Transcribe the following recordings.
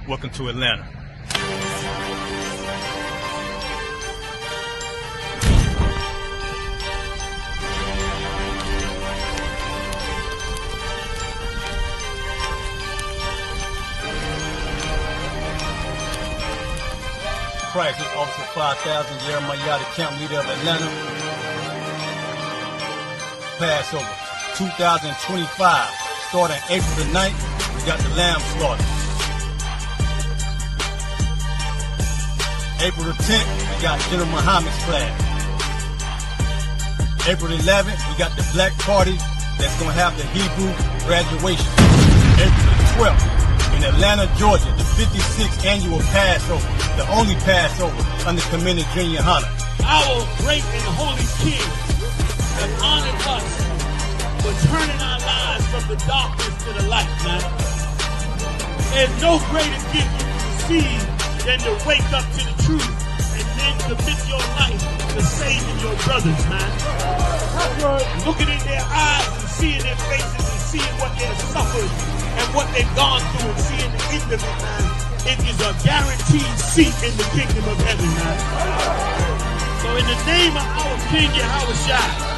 Welcome to Atlanta. Christ, this Officer 5000, Jeremiah, the camp leader of Atlanta. Passover 2025, starting April the 9th, we got the lamb slaughter. April the 10th, we got General Muhammad's flag. April the 11th, we got the black party that's going to have the Hebrew graduation. April the 12th, in Atlanta, Georgia, the 56th annual Passover, the only Passover under Commander Junior Hunter. Our great and holy King has honored us for turning our lives from the darkness to the light, man. There's no greater gift you can receive than to wake up to the truth and then commit your life to saving your brothers, man. Looking in their eyes and seeing their faces and seeing what they've suffered and what they've gone through and seeing the end of it, man. It is a guaranteed seat in the kingdom of heaven, man. So in the name of our King Yahushua,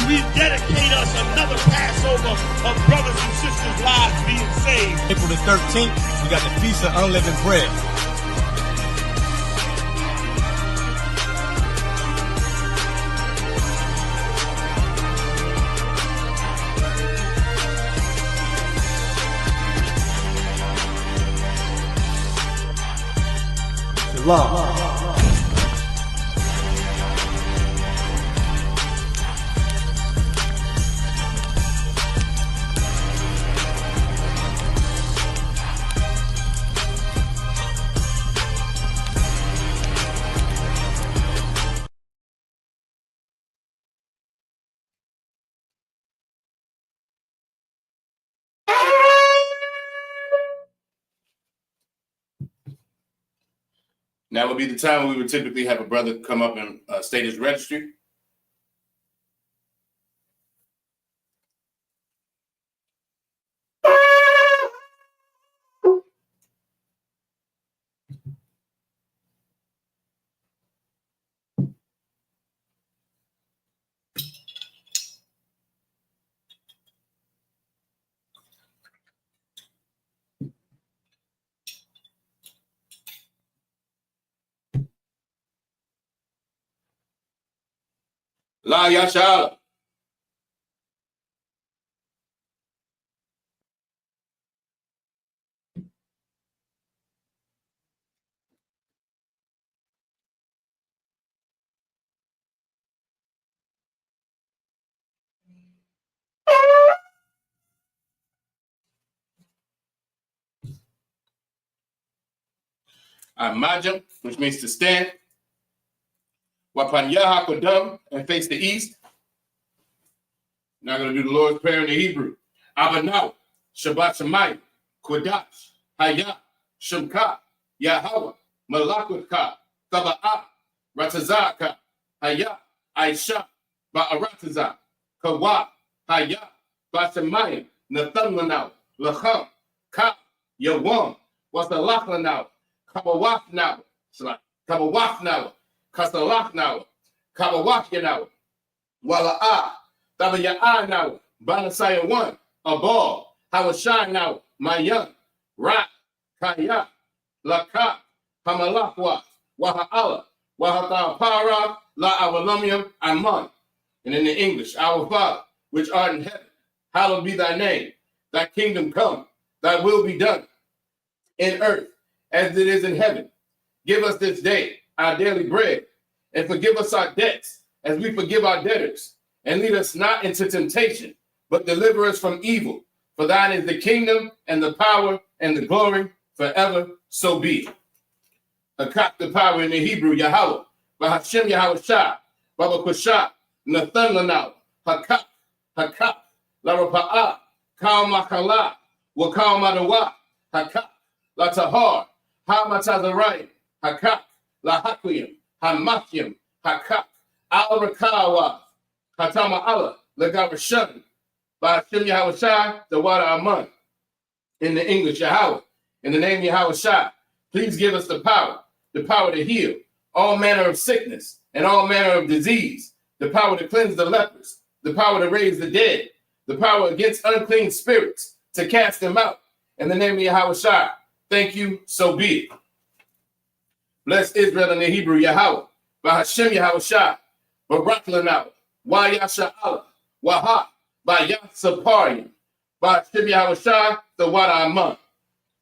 we dedicate us another Passover of brothers and sisters' lives being saved. April the 13th, we got the Feast of Unleavened Bread. Shalom. Now would be the time when we would typically have a brother come up and state his registry. La Yashala. Majam, which means to stand. Wapanyaha Kodam, and face the east. Now I'm going to do the Lord's Prayer in the Hebrew. Abanaw, Shabbat Shemayim, Kodash, Hayah, Shemka, Yahweh, Malakutka, Taba'ah, Ratazaka, Hayah, Aisha, Ba'aratazah, Kawa, Hayah, Bashemayim, Nathanlanaw, Lacham, Ka, Yawam, Wasalachlanaw, Kabawafnaw, Kabawafnaw, Kasalachnaw, Kabawafyanaw, Wala'ah, Tabaya'ah now, Banasaya 1, Abal, Hawashai now, Mayan, Rat, Kaya, Laka, Hamalakwa, Waha'ala, Wahatapara, La Awalumium, Aman. And in the English, our Father, which art in heaven, hallowed be thy name. Thy kingdom come, thy will be done in earth as it is in heaven. Give us this day our daily bread, and forgive us our debts as we forgive our debtors. And lead us not into temptation, but deliver us from evil. For thine is the kingdom and the power and the glory forever, so be it. Akak the power in the Hebrew, Yahweh, Bahashem Yahushua, Baba Kushah, Nathan Lanau, Hakak, Hakak, Larapa'ah, Kal Makala, Wakal Madawa, Hakak, La Tahar, Hamatazarai, Hakak, La Hakwim, Hamakim, Hakak, Al Rakawa, Hatama Allah, Lagarashan, by Hashem Yahushai, the water Aman. In the English, Yahweh, In the name of Yahweh Shai, please give us the power to heal all manner of sickness and all manner of disease, the power to cleanse the lepers, the power to raise the dead, the power against unclean spirits, to cast them out. In the name of Yahweh Shai, thank you, so be it. Bless Israel in the Hebrew, Yahweh, by Hashem Yahweh Shai, Barak Lanau, Wa Yasha'Allah, Waha, by Yasaparim, by Hashem Yahweh Shai, the Wada Aman.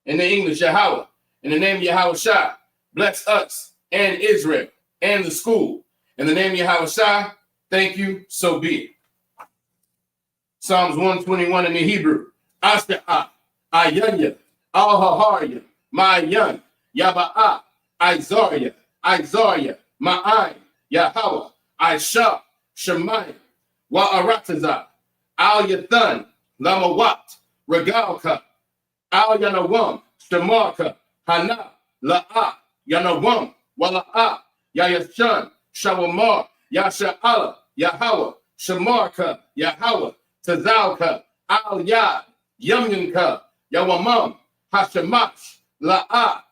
In the English, Yahweh, in the name of Yahweh Shai, bless us and Israel and the school. In the name of Yahweh Shai, thank you, so be it. Psalms 121 in the Hebrew. Ashta'ah, Ayanya, Al-Haharya, Ma'ayan, Yaba'ah, Isaiah, Ma'ai, Yahweh, Aisha, Shemayim, Wa'aratazah, Al-Yathan, Lamawat, Regalka, Al-Yanawam, Shemarka, Hana, La'ah, Yanawam, Wala'ah, Yayashan, Shawamar, Yasha'Allah, Yahweh, Shemarka, Yahweh, Tazalka, Al-Yad, Yamyanka, Yawamam, Hashemash, La'ah,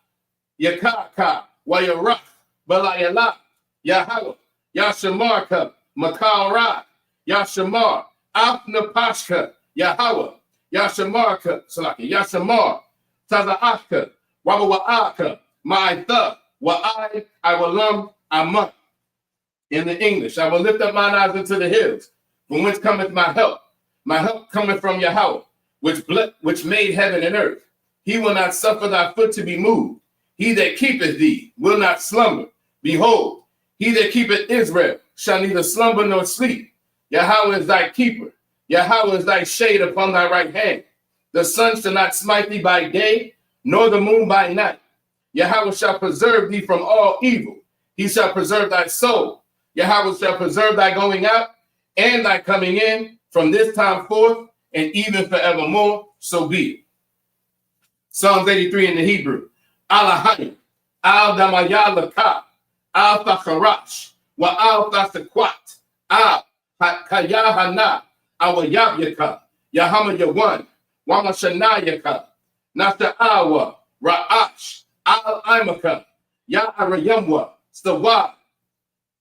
Yakaka, Wayarach, Balayala, Yahweh, Yashamarka, Makalra, Yashamar, Afnapashka, Yahweh, Yashamarka, Salaki, Yashamar, Tazaashka, Wabawa'aka, Ma'itha, Wa'ai, Iwalam, Amah. In the English, I will lift up mine eyes into the hills, from whence cometh my help. My help cometh from Yahweh, which made heaven and earth. He will not suffer thy foot to be moved. He that keepeth thee will not slumber. Behold, he that keepeth Israel shall neither slumber nor sleep. Yahweh is thy keeper. Yahweh is thy shade upon thy right hand. The sun shall not smite thee by day, nor the moon by night. Yahweh shall preserve thee from all evil. He shall preserve thy soul. Yahweh shall preserve thy going out and thy coming in from this time forth and even forevermore. So be it. Psalms 83 in the Hebrew. Alahayim, Al-Damayalaka, Al-Thacharash, Wa Al-Thasakwat, Al-Kayahana, Awayabyaka, Yahama Yawan, Wamashanayaka, Nasta'awa, Ra'ash, Al-Imaka, Ya'arayamwa, Stawa,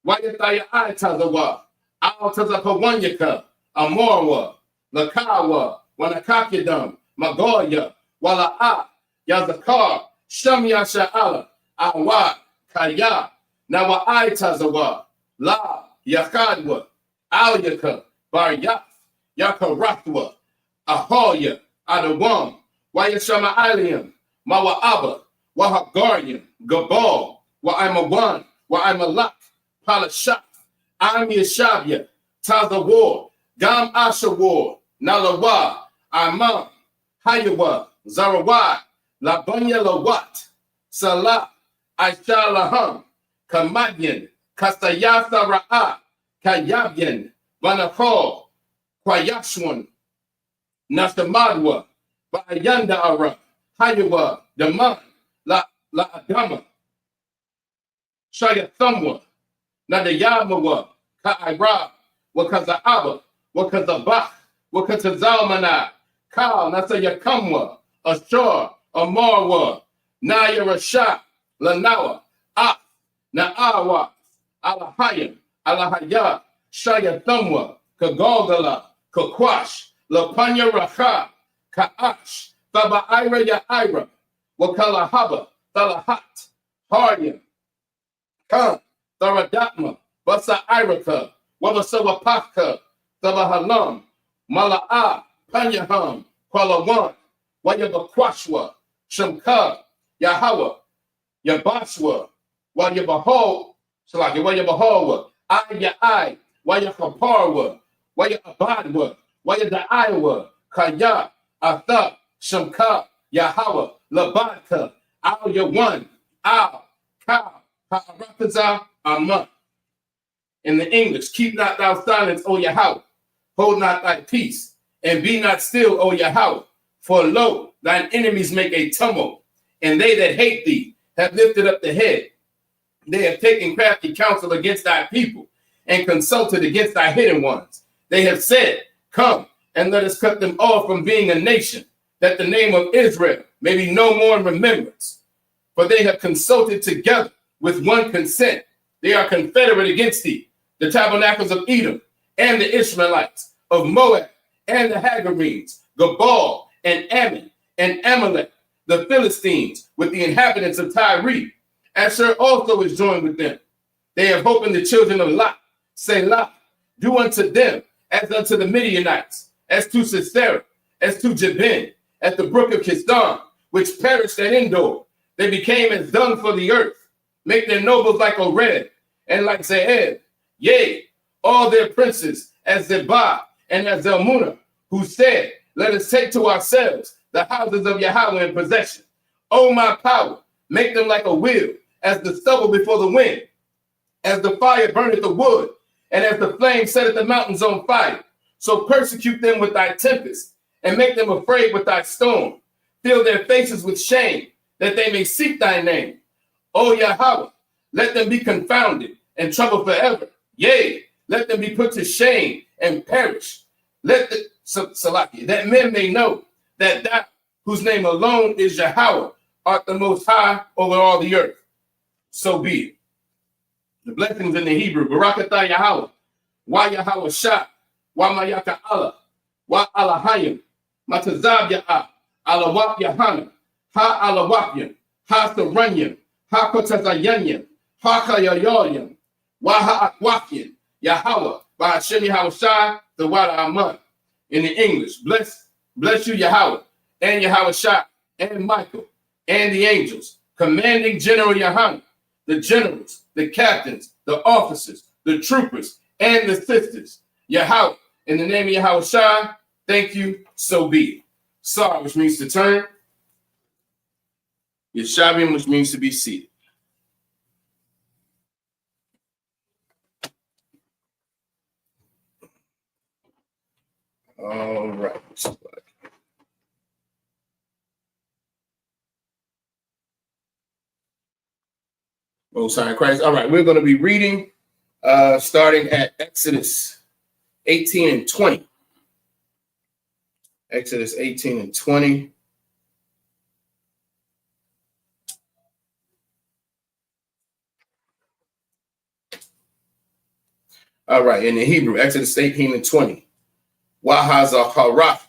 Wayataya Aitazawa, Al-Tazapawanyaka, Amorwa, Lakawa, Wanakakidam, Magoya, Wala'a, Yazakar, Sham Yasha'ala, Awa, Kaya, Nawa'ai Tazawa, La, Yakadwa, Alyaka, Baryaf, Yakarathwa, Ahoya, Adawam, Wayashama Aliam, Mawa'aba, Wahagarian, Gabal, Wa'aimawan, Wa'aimalak, Palashaf, Am Yashabya, Tazawar, Gam Ashawar, Nalawa, Amam, Hayawa, Zarawai, Labanya Lawat, Salah, Aisha Laham, Kamadyan, Kastayatha Ra'a, Kayabyan, Vanakol, Kwayashwan, Nastamadwa, Bayanda Ara, Hayawa, Daman, La Adama, Shayathamwa, Nadayamawa, Ka'ira, Wakaza'aba, Wakazabach, Wakazalmana, Kal, Nasayakamwa, Ashur, Amarwa, Naya Rasha, Lanawa, Ah, Na'awa, Alahayim, Alahaya, Shayathamwa, Kagogala, Kakwash, Lapanya Racha, Ka'ash, Thaba'ira Ya'ira, Wakalahaba, Thalahat, Haryam, Khan, Tharadatma, Basa'iraka, Wabasawapaka, Thabahalam, Mala'a, Panyaham, Kwalawan, Wayabakwashwa, Shamka, Yahweh, Yabashwa, Wayabaho, Salaki, Wayabahawa, Ayai, Wayakaparwa, Wayabadwa, Wayadaiwa, Kaya, Atha, Shamka, Yahweh, Labaka, Al Yawan, Al, Ka, Ha'arakaza, Amah. In the English, keep not thou silence, O Yahweh, hold not thy peace, and be not still, O Yahweh, for lo, thine enemies make a tumult, and they that hate thee have lifted up the head. They have taken crafty counsel against thy people, and consulted against thy hidden ones. They have said, come, and let us cut them off from being a nation. that the name of Israel may be no more in remembrance. For they have consulted together with one consent. They are confederate against thee, the tabernacles of Edom, and the Ishmaelites, of Moab, and the Hagarenes, Gabal, and Ammon, and Amalek, the Philistines, with the inhabitants of Tyre. Asher also is joined with them. They have hope in the children of Lot. Selah, do unto them as unto the Midianites, as to Sisera, as to Jabin, at the brook of Kishon, which perished at Endor. They became as dung for the earth. Make their nobles like Oreb, and like Zeeb. Yea, all their princes as Zebah and as Zalmunna, who said, let us take to ourselves the houses of Yahweh in possession. O my power, make them like a wheel, as the stubble before the wind, as the fire burneth the wood, and as the flame setteth the mountains on fire. So persecute them with thy tempest, and make them afraid with thy storm. Fill their faces with shame, that they may seek thy name. O Yahweh, let them be confounded and troubled forever. Yea, let them be put to shame and perish. Let the Salaki, that men may know that thou, whose name alone is Yahweh, art the most high over all the earth. So be it. The blessings in the Hebrew, Barakatah Yahweh, Wa Yahweh Shah, Wa Mayaka Allah, Wa Alahayim, Matazab Ya'ah, Alawap Yahana, Ha Alawapyam, Ha Saranyam, Ha Kotazayanyam, Ha Kayayoyam, Wa Ha'akwapyam, Yahweh, by Hashem Yahweh Shah, the Wada Amman. In the English, bless you, Yahweh, and Yahweh Shah, and Michael, and the angels, commanding General Yahana, the generals, the captains, the officers, the troopers, and the sisters. Yahweh, in the name of Yahweh Shah, thank you, so be it. Sar, which means to turn. Yeshavim, which means to be seated. All right. Most High in Christ. All right, we're going to be reading starting at Exodus 18 and 20. Exodus 18 and 20. All right, in the Hebrew, Exodus 18 and 20. Wahazaratha,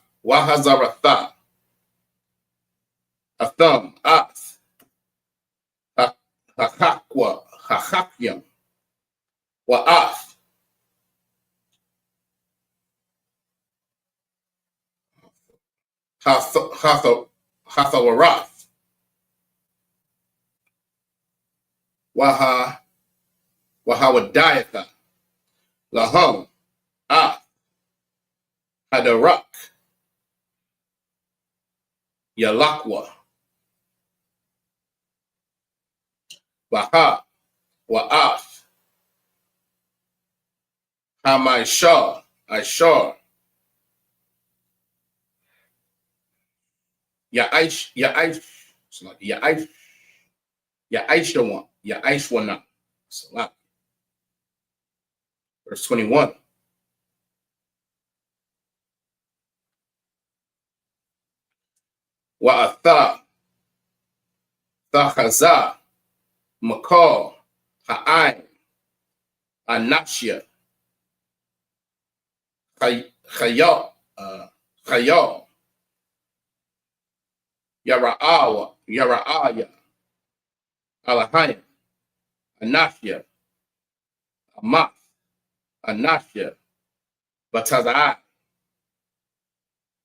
Atham, Ath, Hachakwa, Hachakyam, Wa'ath, Hathawarath, Wahawadiatha, Laham, Ath, Hadarak, Yalakwa, Waha, Wa'af, Hamaishar, Ishar, Yaishwana. Verse 21. Wa'atha, Thachaza, Makal, Ha'ain, Anashya, Chayal, Yara'aya, Alahayim, Anashya, Amath, Anashya, Batazai,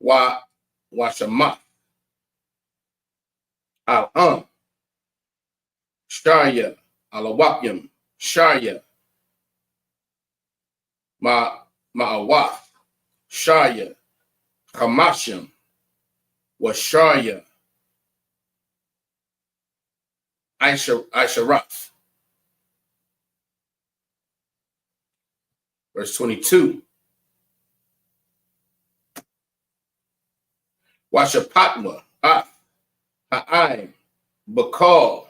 Washamath, Al-Am, Sharya, Alawapyam, Sharya, Ma'awath, Sharya, Hamashim, Washarya, Aisharaf. Verse 22. Washapatma, Ath, Ha'aim, Bakal,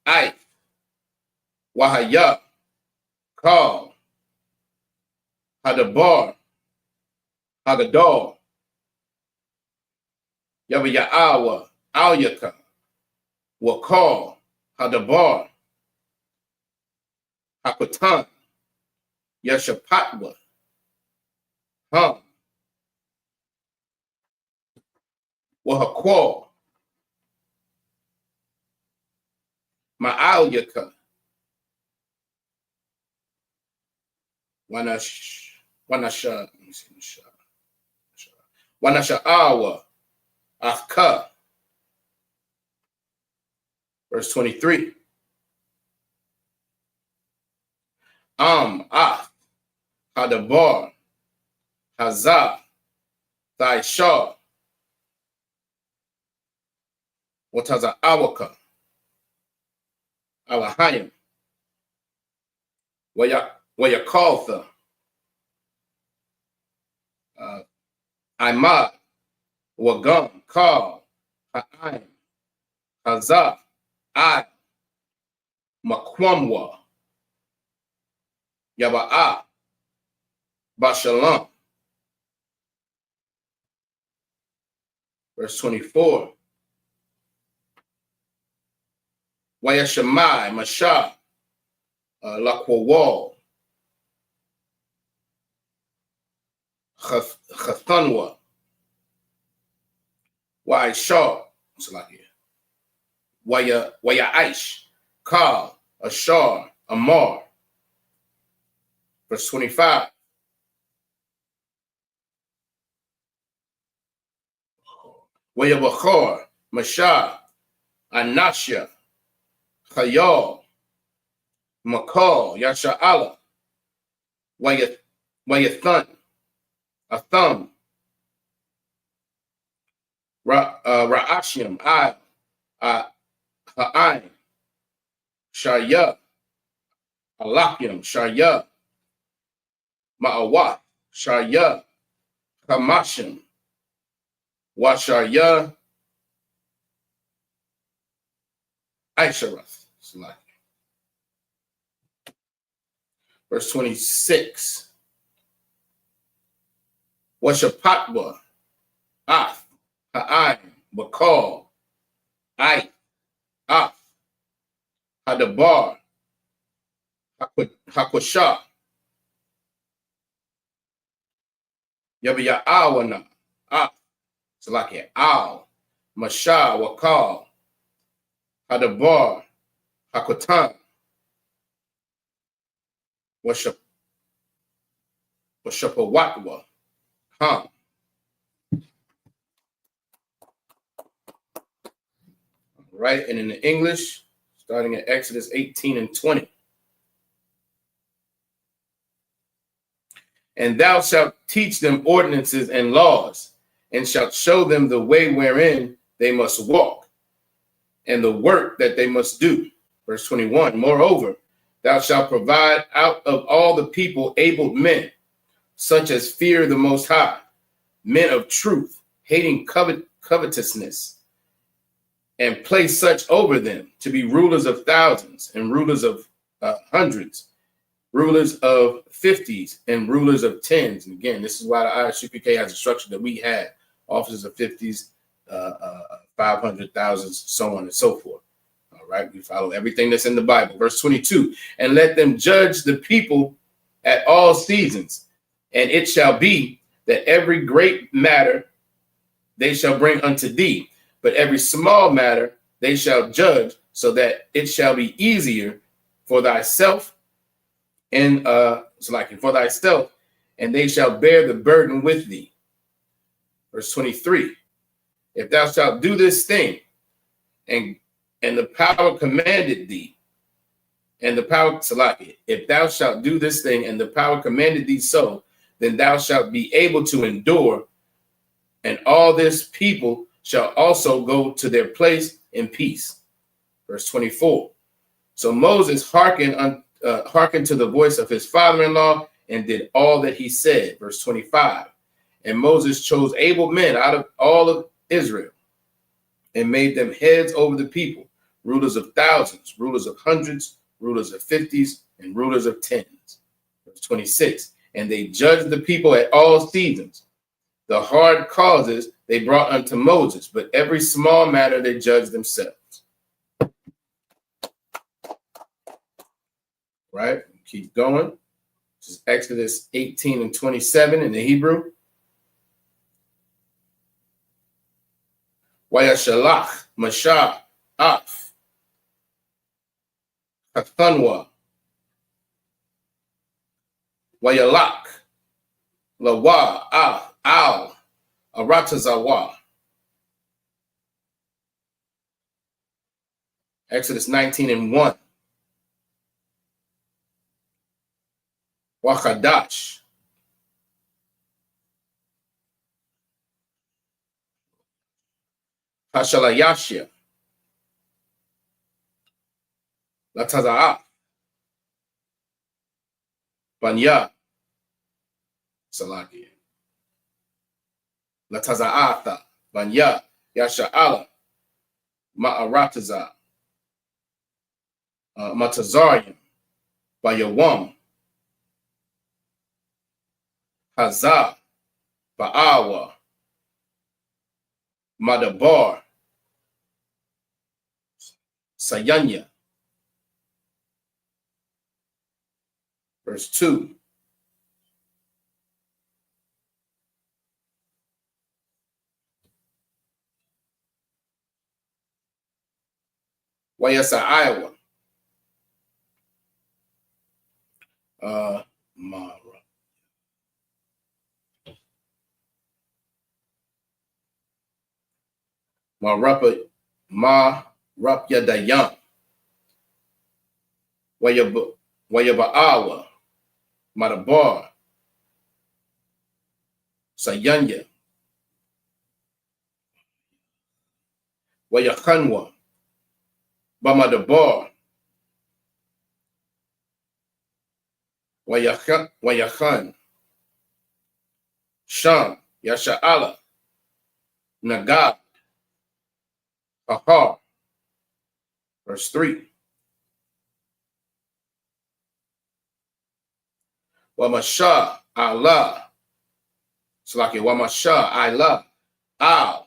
Aith, Wahaya, Kal, Hadabar, Hagadal, Yaba Ya'awa, Alyaka, Wakal, Hadabar, Hakutan, Yashapatwa, Ham, Wahakwal, Ma'alyaka, Wanasha, Wanasha'awa, Afka. Verse 23. Af, Hadabar, Hazah, Thaishah, Wataza Awaka, Alahayim, Wayakaltha, Imad, Wagam, Kal, Ha'aim, Hazah, I, Makwamwa, Yaba'a, Bashalam. Verse 24. Wayashamai, Mashah, Lakwawal, Chathanwa, Waishah, Waya Aish, Kal, Ashar, Amar. Verse 25. Wayabachar, Mashah, Anashya, Khayal, Makal, Yasha'ala, Wayathan, Atham, Ra'ashim, Ha'aim, Shaya, Alakim, Shaya, Ma'awat, Shaya, Hamashim, Washaya, Aisharath. Verse 26. Washapatwa, Ath, Ha'aim, Bakal, Ai, Ath, Hadabar, Hakwashah, Yabiya'awana, Ath, Salakia, Al, Mashah, Wakal, Hadabar, Hakwatan, Washapawatwa, Ham. Right, and in the English, starting at Exodus 18 and 20. And thou shalt teach them ordinances and laws, and shalt show them the way wherein they must walk, and the work that they must do. Verse 21, moreover, thou shalt provide out of all the people able men, such as fear the Most High, men of truth, hating covetousness, and place such over them to be rulers of thousands and rulers of hundreds, rulers of 50s and rulers of 10s. And again, this is why the ISUPK has a structure that we have: officers of 50s, 500,000, so on and so forth. All right, we follow everything that's in the Bible. Verse 22, and let them judge the people at all seasons. And it shall be that every great matter they shall bring unto thee, but every small matter they shall judge, so that it shall be easier for thyself and for thyself, and they shall bear the burden with thee. Verse 23, if thou shalt do this thing, and the power commanded thee, and the power, if thou shalt do this thing, and the power commanded thee so, then thou shalt be able to endure, and all this people shall also go to their place in peace. Verse 24. So Moses hearkened to the voice of his father-in-law and did all that he said. Verse 25. And Moses chose able men out of all of Israel and made them heads over the people, rulers of thousands, rulers of hundreds, rulers of 50s, and rulers of 10s. Verse 26. And they judged the people at all seasons, the hard causes they brought unto Moses, but every small matter they judged themselves. Right? Keep going. This is Exodus 18 and 27 in the Hebrew. Wayashalach, Mashah, Af, Kathanwa, Wayalak, Lawa, Al, Aratazawa. Exodus 19 and 1. Wachadash. Hashalayashia. Lataza'ah. Banya. Salaki. Lataza'atha. Banya. Yasha'ala. Ma'arataza. Matazarian. Bayawam. Hazah. Ba'awa. Madabar. Sayanya. Verse 2. Wayasa Iowa. Mara. Marapya Dayan. Wayabaawa. Madabar. Sayanya. Wayakhanwa. Bamadabar. Wayakhan. Sham. Yasha'ala. Nagab. Ahar. Verse 3. Wamasha Allah. Salaki Wamasha Allah. Al.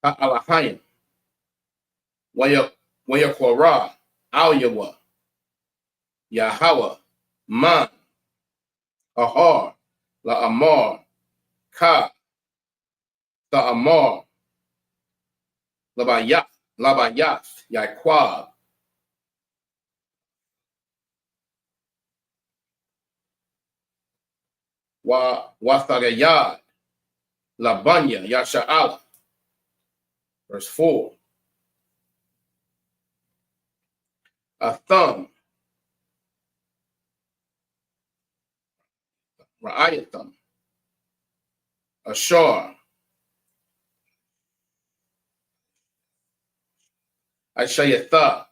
Ha'alahayim. Wayakwara. Al-Yawa. Yahweh. Man. Ahar. La'amar. Ka. Ta'amar. Labayat. Yaquab. Wathagayad. Labanya. Yasha'ala. Verse 4. Atham. Ra'ayatham. Ashar. Ashayatha.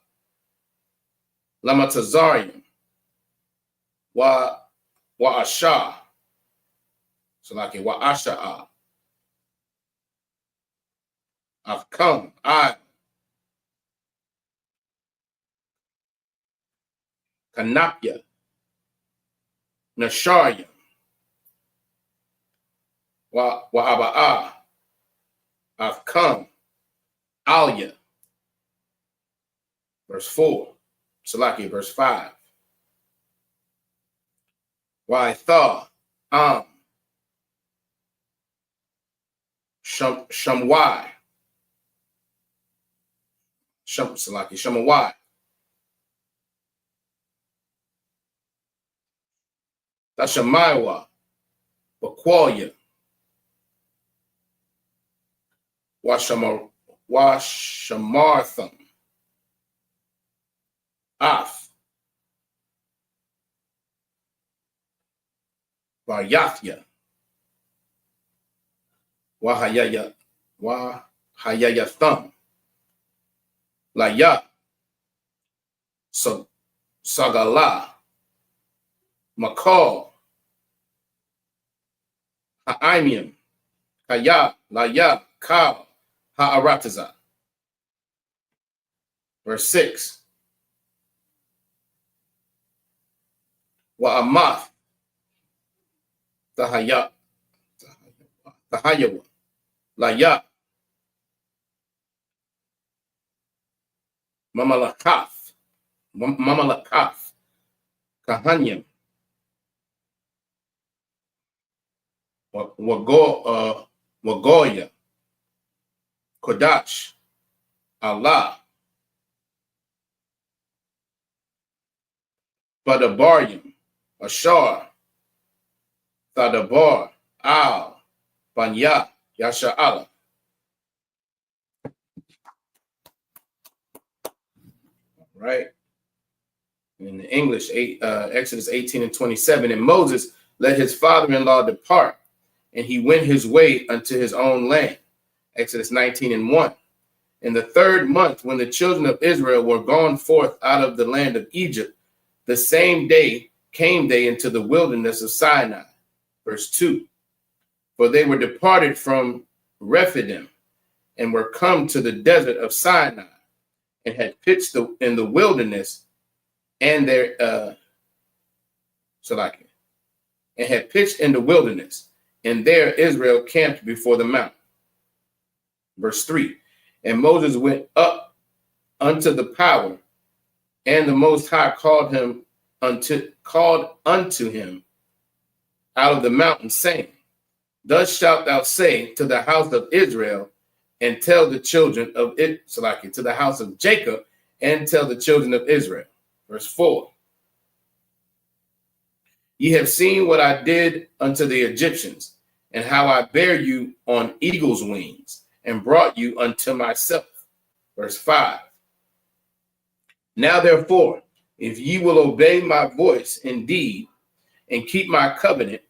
Lamatazarian. Wa'asha. So like Wa'asha'a. I've come. I. Kanapya. Nasharya. Wa'aba'a. I've come. Alya. Verse 4. Salaki, verse 5. Wa'itha. Shamwai. Salaki, Shamawai. Tashamaiwa. Bakwalya. Washamartham. Af. Varyathya. Wahayayatham. Laya. Sagala. Makal. Ha'imium. Kaya. Laya. Kal. Ha'arataza. Verse 6. Wa'amath. Tahayawa. Laya, Mamalakath, Kahanyam, Wagoya, Kodash, Allah, Badabaryam, Ashar, Thadabar, Al, Banya, Yasha'ala. Right? In the English, Exodus 18:27, and Moses let his father-in-law depart, and he went his way unto his own land. Exodus 19:1. In the 3rd month, when the children of Israel were gone forth out of the land of Egypt, the same day came they into the wilderness of Sinai. Verse 2. For they were departed from Rephidim and were come to the desert of Sinai, and had pitched in the wilderness, and and had pitched in the wilderness, and there Israel camped before the mountain. Verse 3. And Moses went up unto the power, and the Most High called unto him out of the mountain, saying, Thus shalt thou say to the house of Israel, and tell the children of it, to the house of Jacob, and tell the children of Israel. Verse 4. Ye have seen what I did unto the Egyptians, and how I bare you on eagle's wings, and brought you unto myself. Verse 5. Now therefore, if ye will obey my voice indeed, and keep my covenant,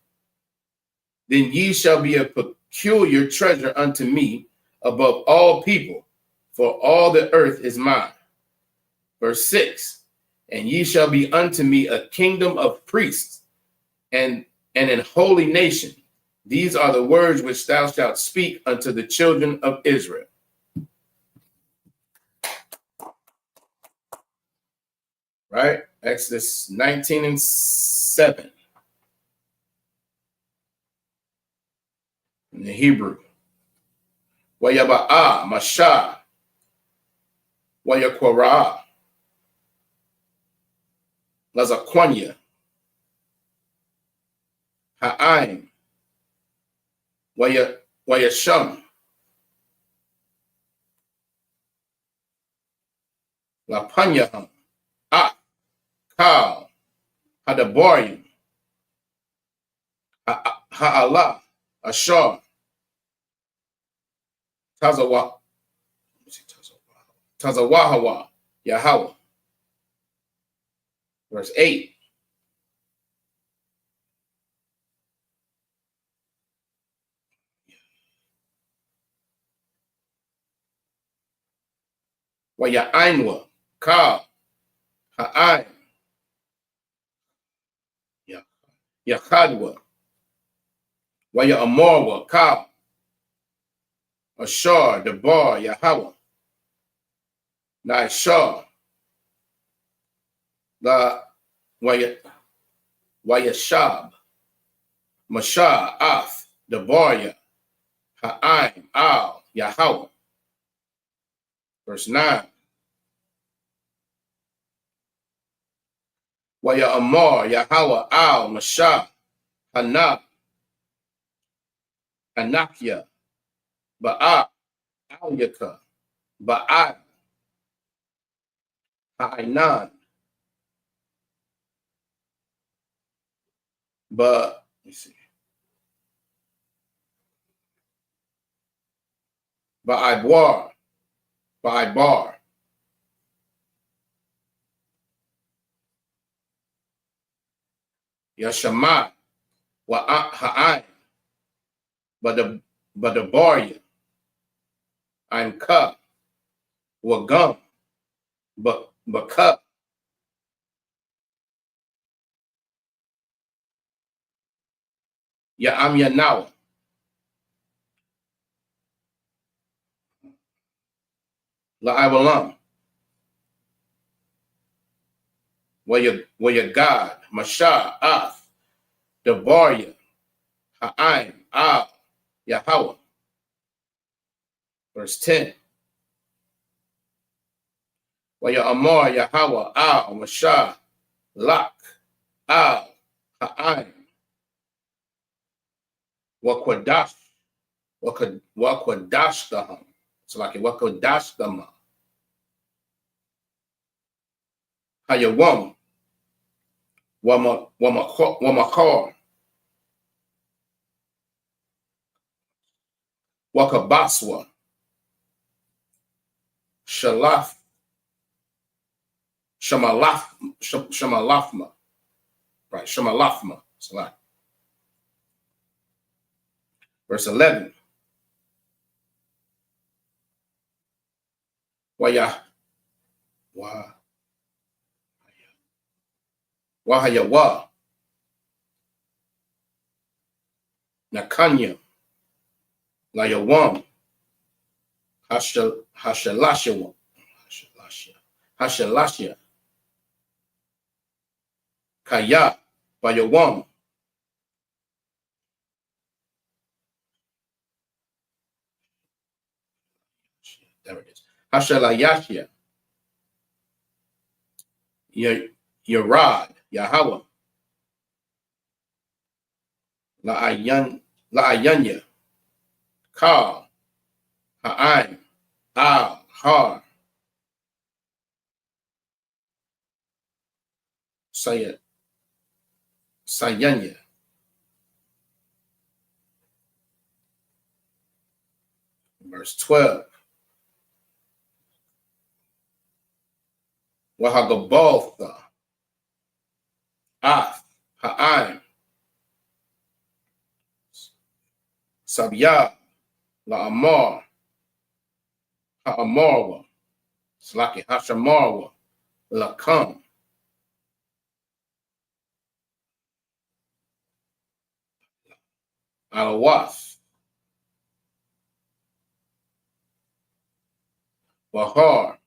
then ye shall be a peculiar treasure unto me above all people, for all the earth is mine. Verse 6. And ye shall be unto me a kingdom of priests, and an holy nation. These are the words which thou shalt speak unto the children of Israel. Right? Exodus 19:7. In the Hebrew. Wayaba'a, Mashah, Wayakwara, Lazaquanya, Ha'aim, Wayasham, Lapanyaham, Kal, Hadabarim, Ha'ala, Ashar, Tazawahawa, Yahweh. Verse 8. Waya'ainwa, Kal, Ha'aim, Yachadwa, Waya'amorwa, Kal, Ashar, Debar, Yahweh, Naishar, La Wayashab, Mashah, Ath, Debaria, Ha'aim, Al, Yahweh. Verse 9. Waya'amar, Yahweh, Al, Mashah, Hanab, Anakia, Ba'a, Al-Yaka, Ba'a, Ha'ainan, let me see. Ba'ibwar, Ba'ibar, Yashamah, Ha'aim, Badabaria, I'm Ka, Wagum, Baka, Ya'am Yanawa, La'awalam, Waya God, Mashah, Ath, Debaria, Ha'aim, Al, Yahweh. Verse 10. Wa ya Amar Yahweh al Mashah Lak al Ha'aim wa Quadash wa Quadashtaham. It's like wa Quadashtama. Hayawam wa Makar wa Kabaswa Shalaf Shamalafma. Right, Shamalafma. It's like verse 11. Wahayawa Nakanya Layawam Hashalashia Kaya Bayawam there it is. Hashalayashia Yerad Yahweh La'ayanya Ka Ha'aim Al Har Sayanya. Verse 12. Wahagabaltha Ath Ha'aim Sabya La'amar Ha'amarwa Slaki Hashamarwa Lakam Alawaf Bahar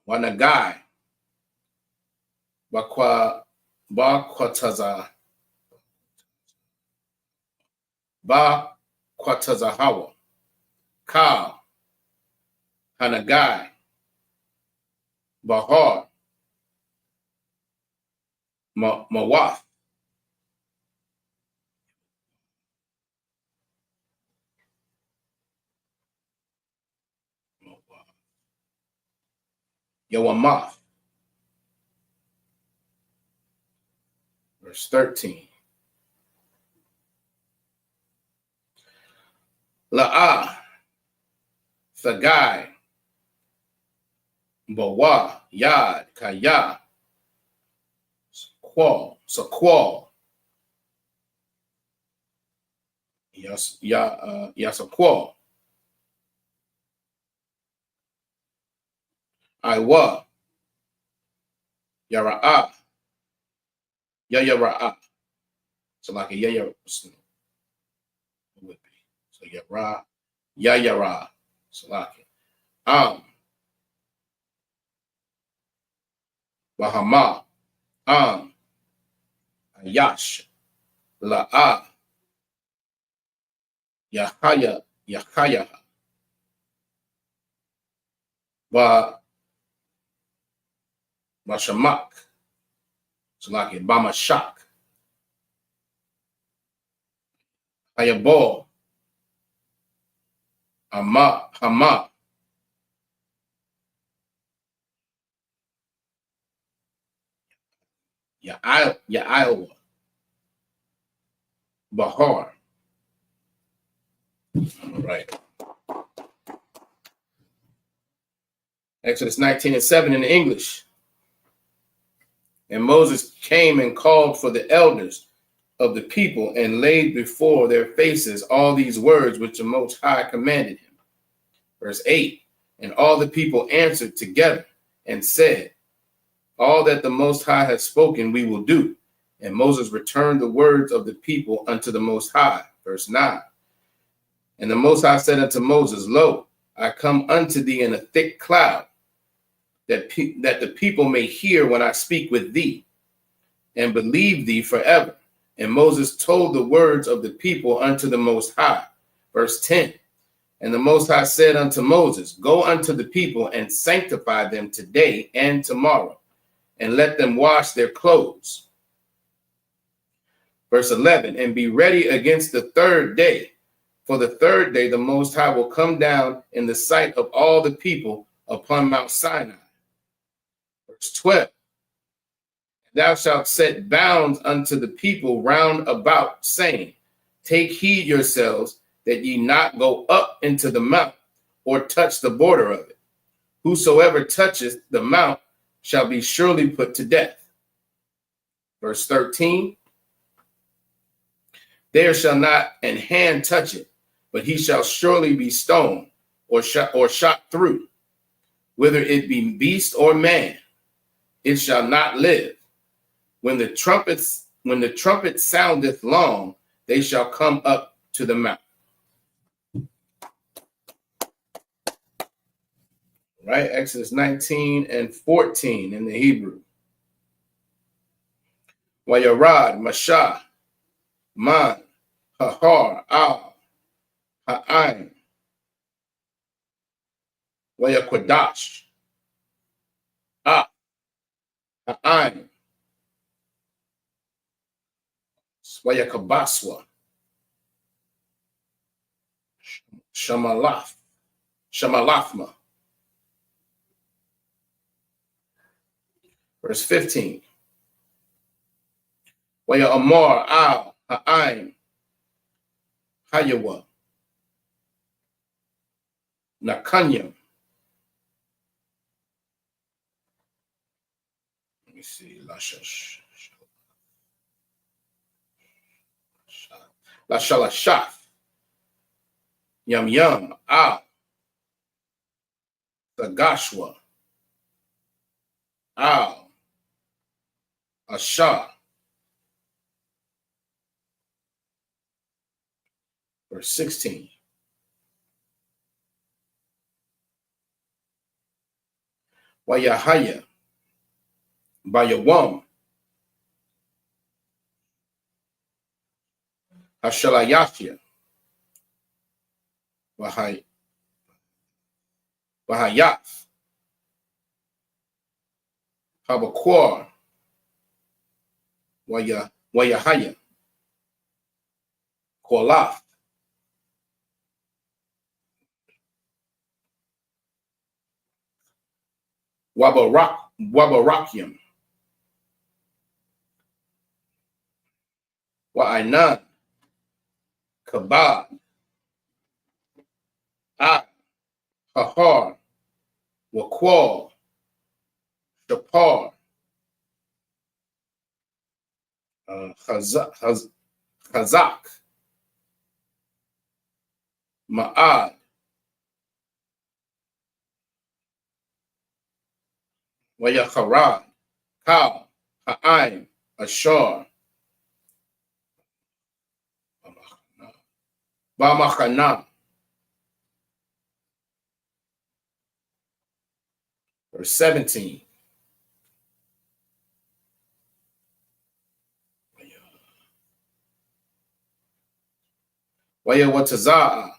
Wanagai Bakwatazahawa Ka Hanagai Bahar Mawaf Yawamath. Verse 13. La'ah Thagai Bawa Yad Kaya Saqual Yasaqual Iwa Yara'ah Yayara'ah. So like a Yayara would be. So Yara Yayara. So like Bahama Ayash La'ah Yahaya Bashamak. So like it Bamashak Ayabol Hama Iowa Bahar. All right. Exodus 19:7 in English. And Moses came and called for the elders of the people and laid before their faces all these words which the Most High commanded him. Verse 8. And all the people answered together and said, all that the Most High has spoken we will do. And Moses returned the words of the people unto the Most High. Verse 9. And the Most High said unto Moses, lo, I come unto thee in a thick cloud, that the people may hear when I speak with thee, and believe thee forever, And Moses told the words of the people unto the Most High. Verse 10. And the Most High said unto Moses, Go unto the people and sanctify them today and tomorrow, and let them wash their clothes. Verse 11. And be ready against the third day. For the third day the Most High will come down in the sight of all the people upon Mount Sinai. Verse 12. Thou shalt set bounds unto the people round about, saying, Take heed yourselves that ye not go up into the mount, or touch the border of it. Whosoever toucheth the mount shall be surely put to death. Verse 13. There shall not an hand touch it, but he shall surely be stoned, or shot through. Whether it be beast or man, it shall not live. When the trumpet soundeth long, they shall come up to the mount. Right? Exodus 19 and 14 in the Hebrew. Wayarad, Mashah, Man, Hahar, Al, Ha'ain, Wayakwadash, Ah, Ha'ain, Swayakabaswa, Shamalathma. Verse 15. Waya Amar, Al, Ha'ain, Hayawa, Nakanyam. Let me see. La Shalashaf, Yam Yam, Al, Sagashwa, Al, Ashar. Verse 16. Wayahaya, Bayawam, Hashalayafia, Wahayaf, Habakwar, Wayahaya, Kolaf, Wabarakium, Wa'ainan, Kabad, Hahar, Wakwal, Shapar, Chazak, Ma'ad, Wayacharad, Kal, Ha'aim, Ashar, Bamachana. Verse 17. Waya Wataza'a,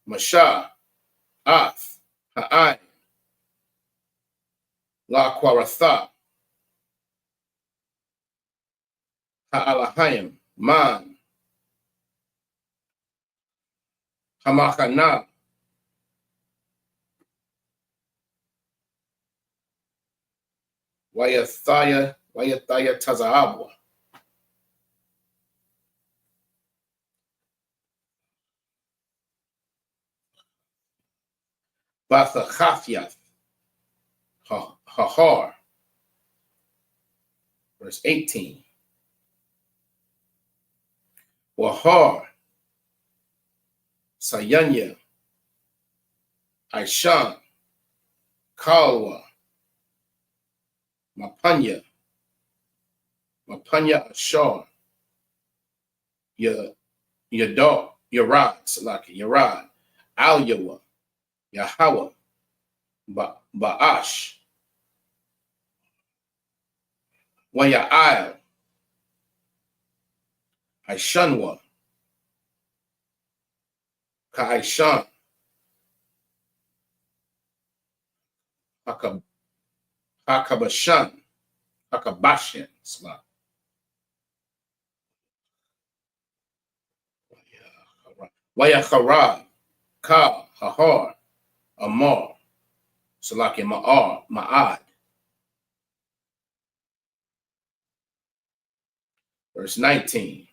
Masha, Af, Ha'aim, La Kwaratha, Ha'alahayim, Man, Hamachana, Wayathaya Tazaabwa, Bathachafyath, Hahar. Verse 18. Wahar, Sayanya, Aishan, Kalwa, Mapanya Ashar, Yadar, Yarad, Salaki, Yarad, Al-Yawa, Yahweh, Ba'ash, Waya'il, Aishanwa, Ka'aishan, Hakabashan, Hakabashan, Wayakharad, Ka, Hahar, Amar, Salaki Ma'ar, Ma'ad. Verse 19.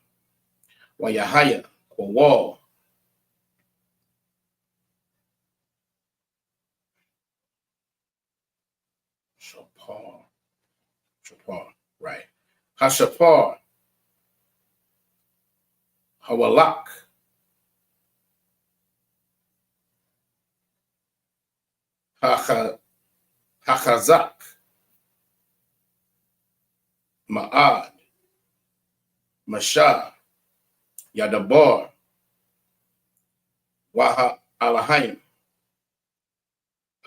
Wayahaya, Kwawal, Shapar, right. Hashapar, Hawalak, Hachazak, Ma'ad, Mashah, Yadabar, Waha Alahayim,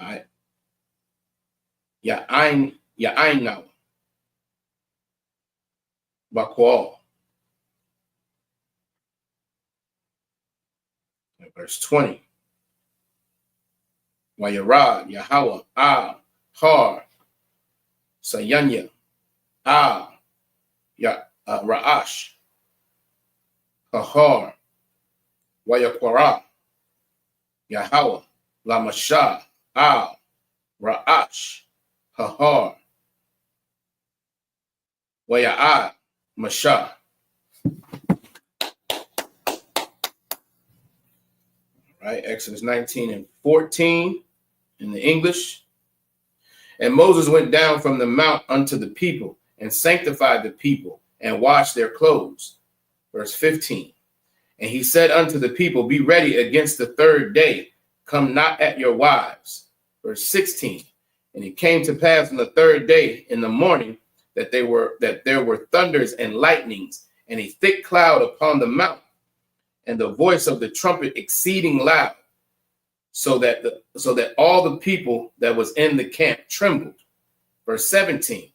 right? Ya'ain now, Bakwal. Verse 20. Wayarad, Yahweh, Al, Har, Sayanya, Al, Ra'ash, Hahar, Wayakwara, Yahweh, Lamashah, Al, Ra'ash, Hahar, Waya'ad, Mashah. Right, Exodus 19 and 14 in the English. And Moses went down from the mount unto the people and sanctified the people and washed their clothes. Verse 15. And he said unto the people, be ready against the third day. Come not at your wives. Verse 16. And it came to pass on the third day in the morning that there were thunders and lightnings and a thick cloud upon the mount, and the voice of the trumpet exceeding loud, so that all the people that was in the camp trembled. Verse 17.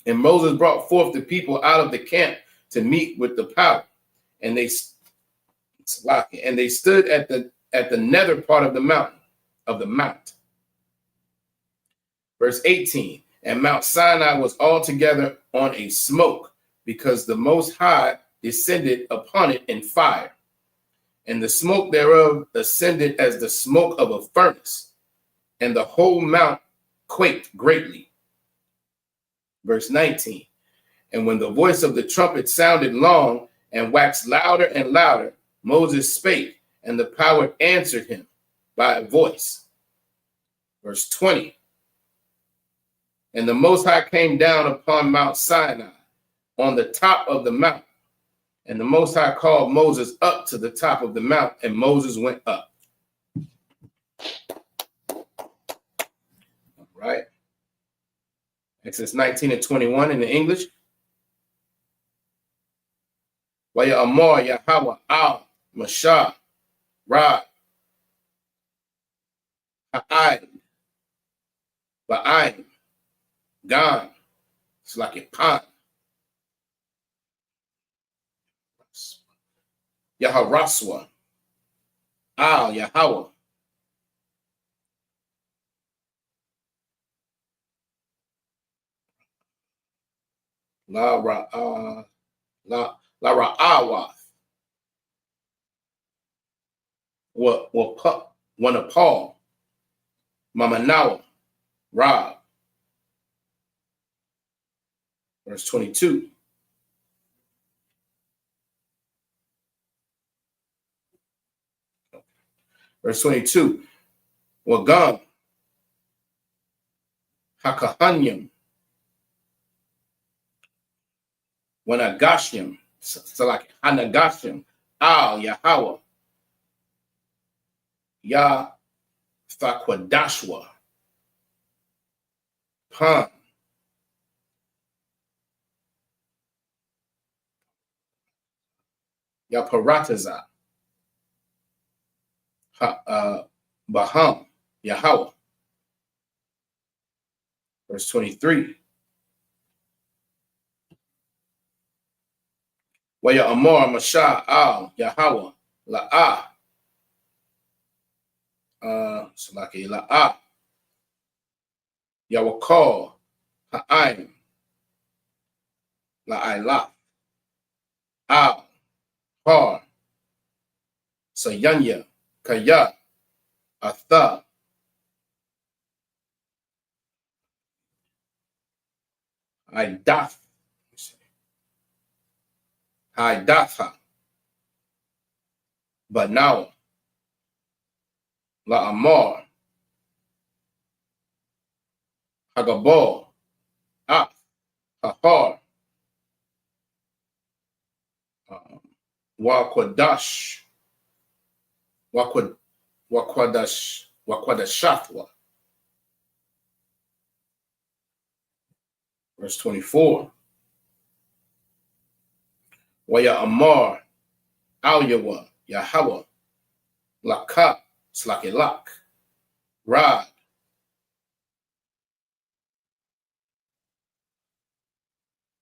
And Moses brought forth the people out of the camp to meet with the power, and they stood at the nether part of the mount. Verse 18. And Mount Sinai was altogether on a smoke, because the Most High descended upon it in fire, and the smoke thereof ascended as the smoke of a furnace, and the whole mount quaked greatly. Verse 19. And when the voice of the trumpet sounded long and waxed louder and louder, Moses spake, and the power answered him by a voice. Verse 20. And the Most High came down upon Mount Sinai on the top of the mount. And the Most High called Moses up to the top of the mount, and Moses went up. All right. Exodus 19 and 21 in the English. Waya Amor, Yahweh, Al, Mashah, Ra, Ha'aid, Ba'aim, Gan, Slakipan, Yaharaswa, Al, Yahweh, La Ra'awath, Wanapal, Mamanawa, Ra. Verse 22. Verse 22. Wagam, Hakahanyam, Wanagashim, Salak Hanagashim, Al Yahweh, Ya Thakwadashwa, Pan, Ya Parataza, Baham, Yahweh. Verse 23. Waya Amar Masha Al Yahweh La'ah. Salaki La'ah. Yawakal Ha'aim La'ailah. Al Har Sayanya Kaya Atha Idath Idatha Banawa La'amar Hagabal Ath Hahar Wakwadash Wakwadashathwa. Verse 24. Waya Amar Al Yawa Yahweh Laka Slakilak Rad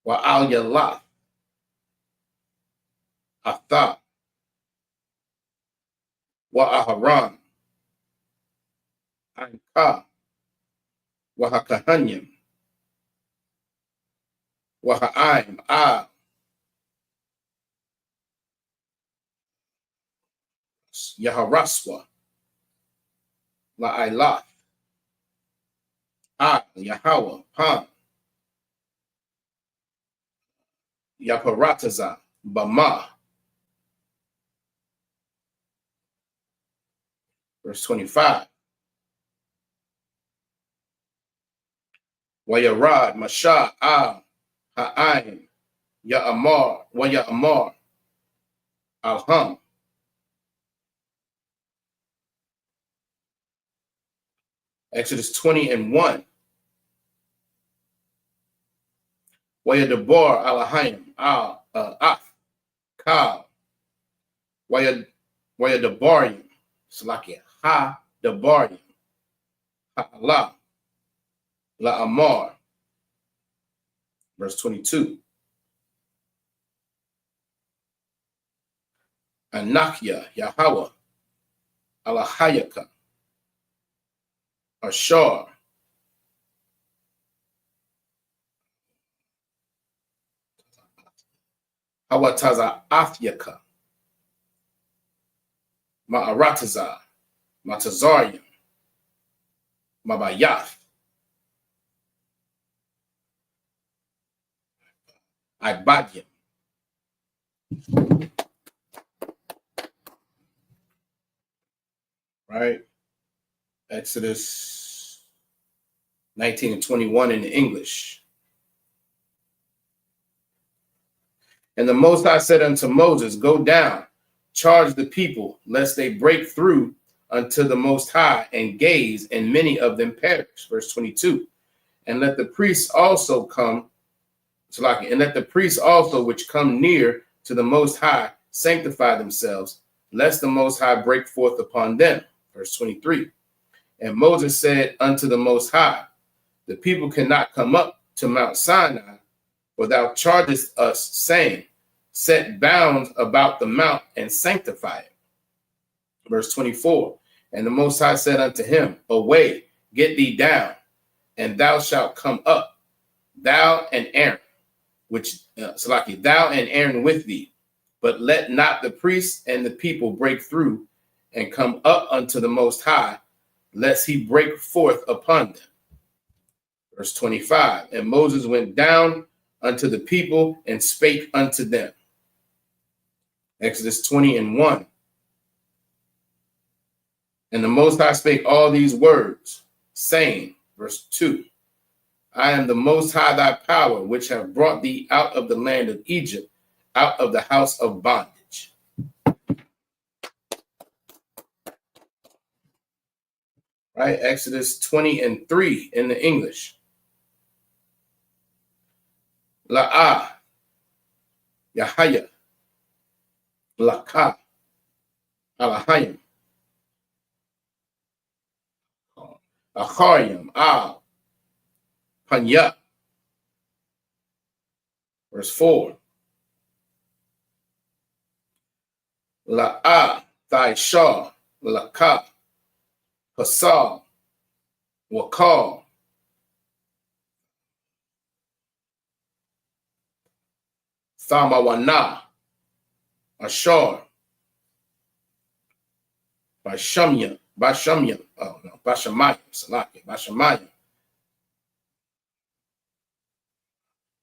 Wa Al Yalah Atha Wa Aharan Anka Wa Hakahanyam Wa Ha'aim Yaharaswa La'ailah Yahweh Pan Yaparataza Bama. Verse 25. Wayarad Masha Al Ha'aim Ya'amar Waya'amar Alham. Exodus 20:1. Wayadabar Alahayim Al Ath Kal Wayadabarium Salakia Ha Dabarium Ha'ala La'amar. Verse 22. Anakya Yahweh Alahayaka Ashar Hawataza Afyaka Ma'arataza Matazarium Mabayath Ibadyam. Right? Exodus 19:21 in the English. And the Most High said unto Moses, Go down, charge the people, lest they break through unto the Most High and gaze, and many of them perish. Verse 22. And let the priests also come, and let the priests also which come near to the Most High sanctify themselves, lest the Most High break forth upon them. Verse 23. And Moses said unto the Most High, The people cannot come up to Mount Sinai, for thou chargest us, saying, Set bounds about the mount and sanctify it. Verse 24. And the Most High said unto him, Away, get thee down, and thou shalt come up, thou and Aaron, thou and Aaron with thee, but let not the priests and the people break through and come up unto the Most High, lest he break forth upon them. Verse 25. And Moses went down unto the people and spake unto them. Exodus 20:1. And the Most High spake all these words, saying, verse 2, I am the Most High thy power, which have brought thee out of the land of Egypt, out of the house of bondage. Right? Exodus 20:3 in the English. La'ah, Yahaya, Laka, Alahayim, Acharyim, Al, Panya. Verse 4. La'a, Thaishah, Laka, Hasal, Wakal, Thamawana, Ashar, Bashamya, Bashamaya, Salaki, Bashamaya,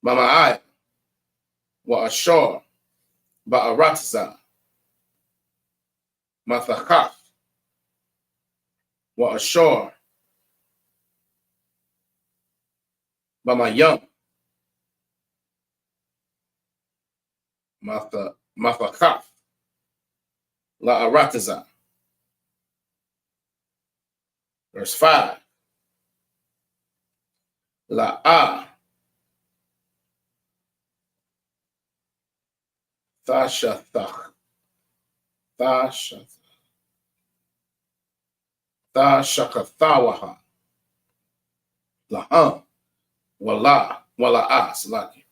Mama'ai, Wa Ashar, Ba'aratza, Mathakaf, Wa Ashar, Bamayam, Mathakaf, La'aratza. Verse 5. La'a, Thashathach, Thashakathawaha, La'am, Wala'a, Salaki,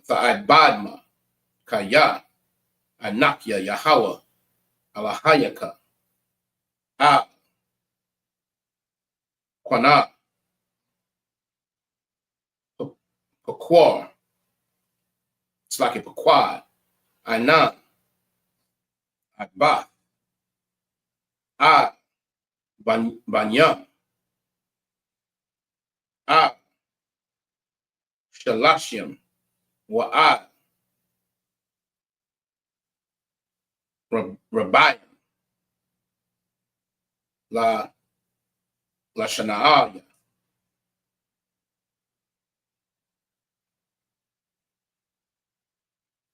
Tha'ibadma, Kaya, Anakya, Yahawa, Alahayaka, Quana, Paquar, Slaki Paquad, Anan, Adbath, Banyam, Shalashim, Wa'ad, Rabayim, La Shana'aya.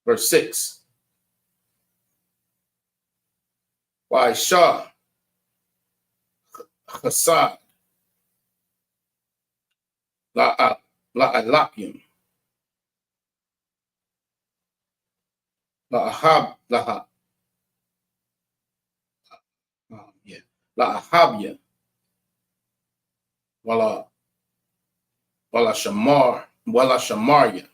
Verse 6. Wa'ishah, Chasad, La'alakim, La'ahabya, Wala Shamarya,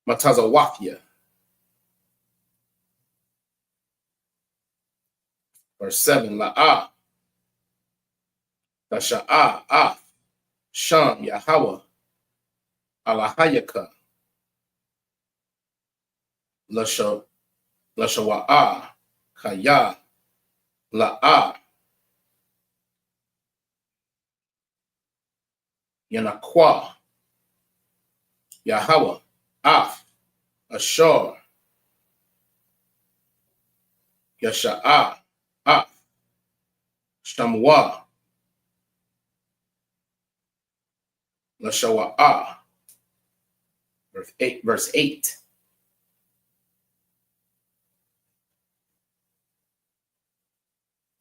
Matazawafia. Verse 7. La'a, Tasha'a, Sham, Yahawa, Alahayaka, Lashawa'a, Kaya, La'a, Yanaqua, Yahawa, Ashar, Yasha'a, Shamwa, Lashawa'a. Verse 8.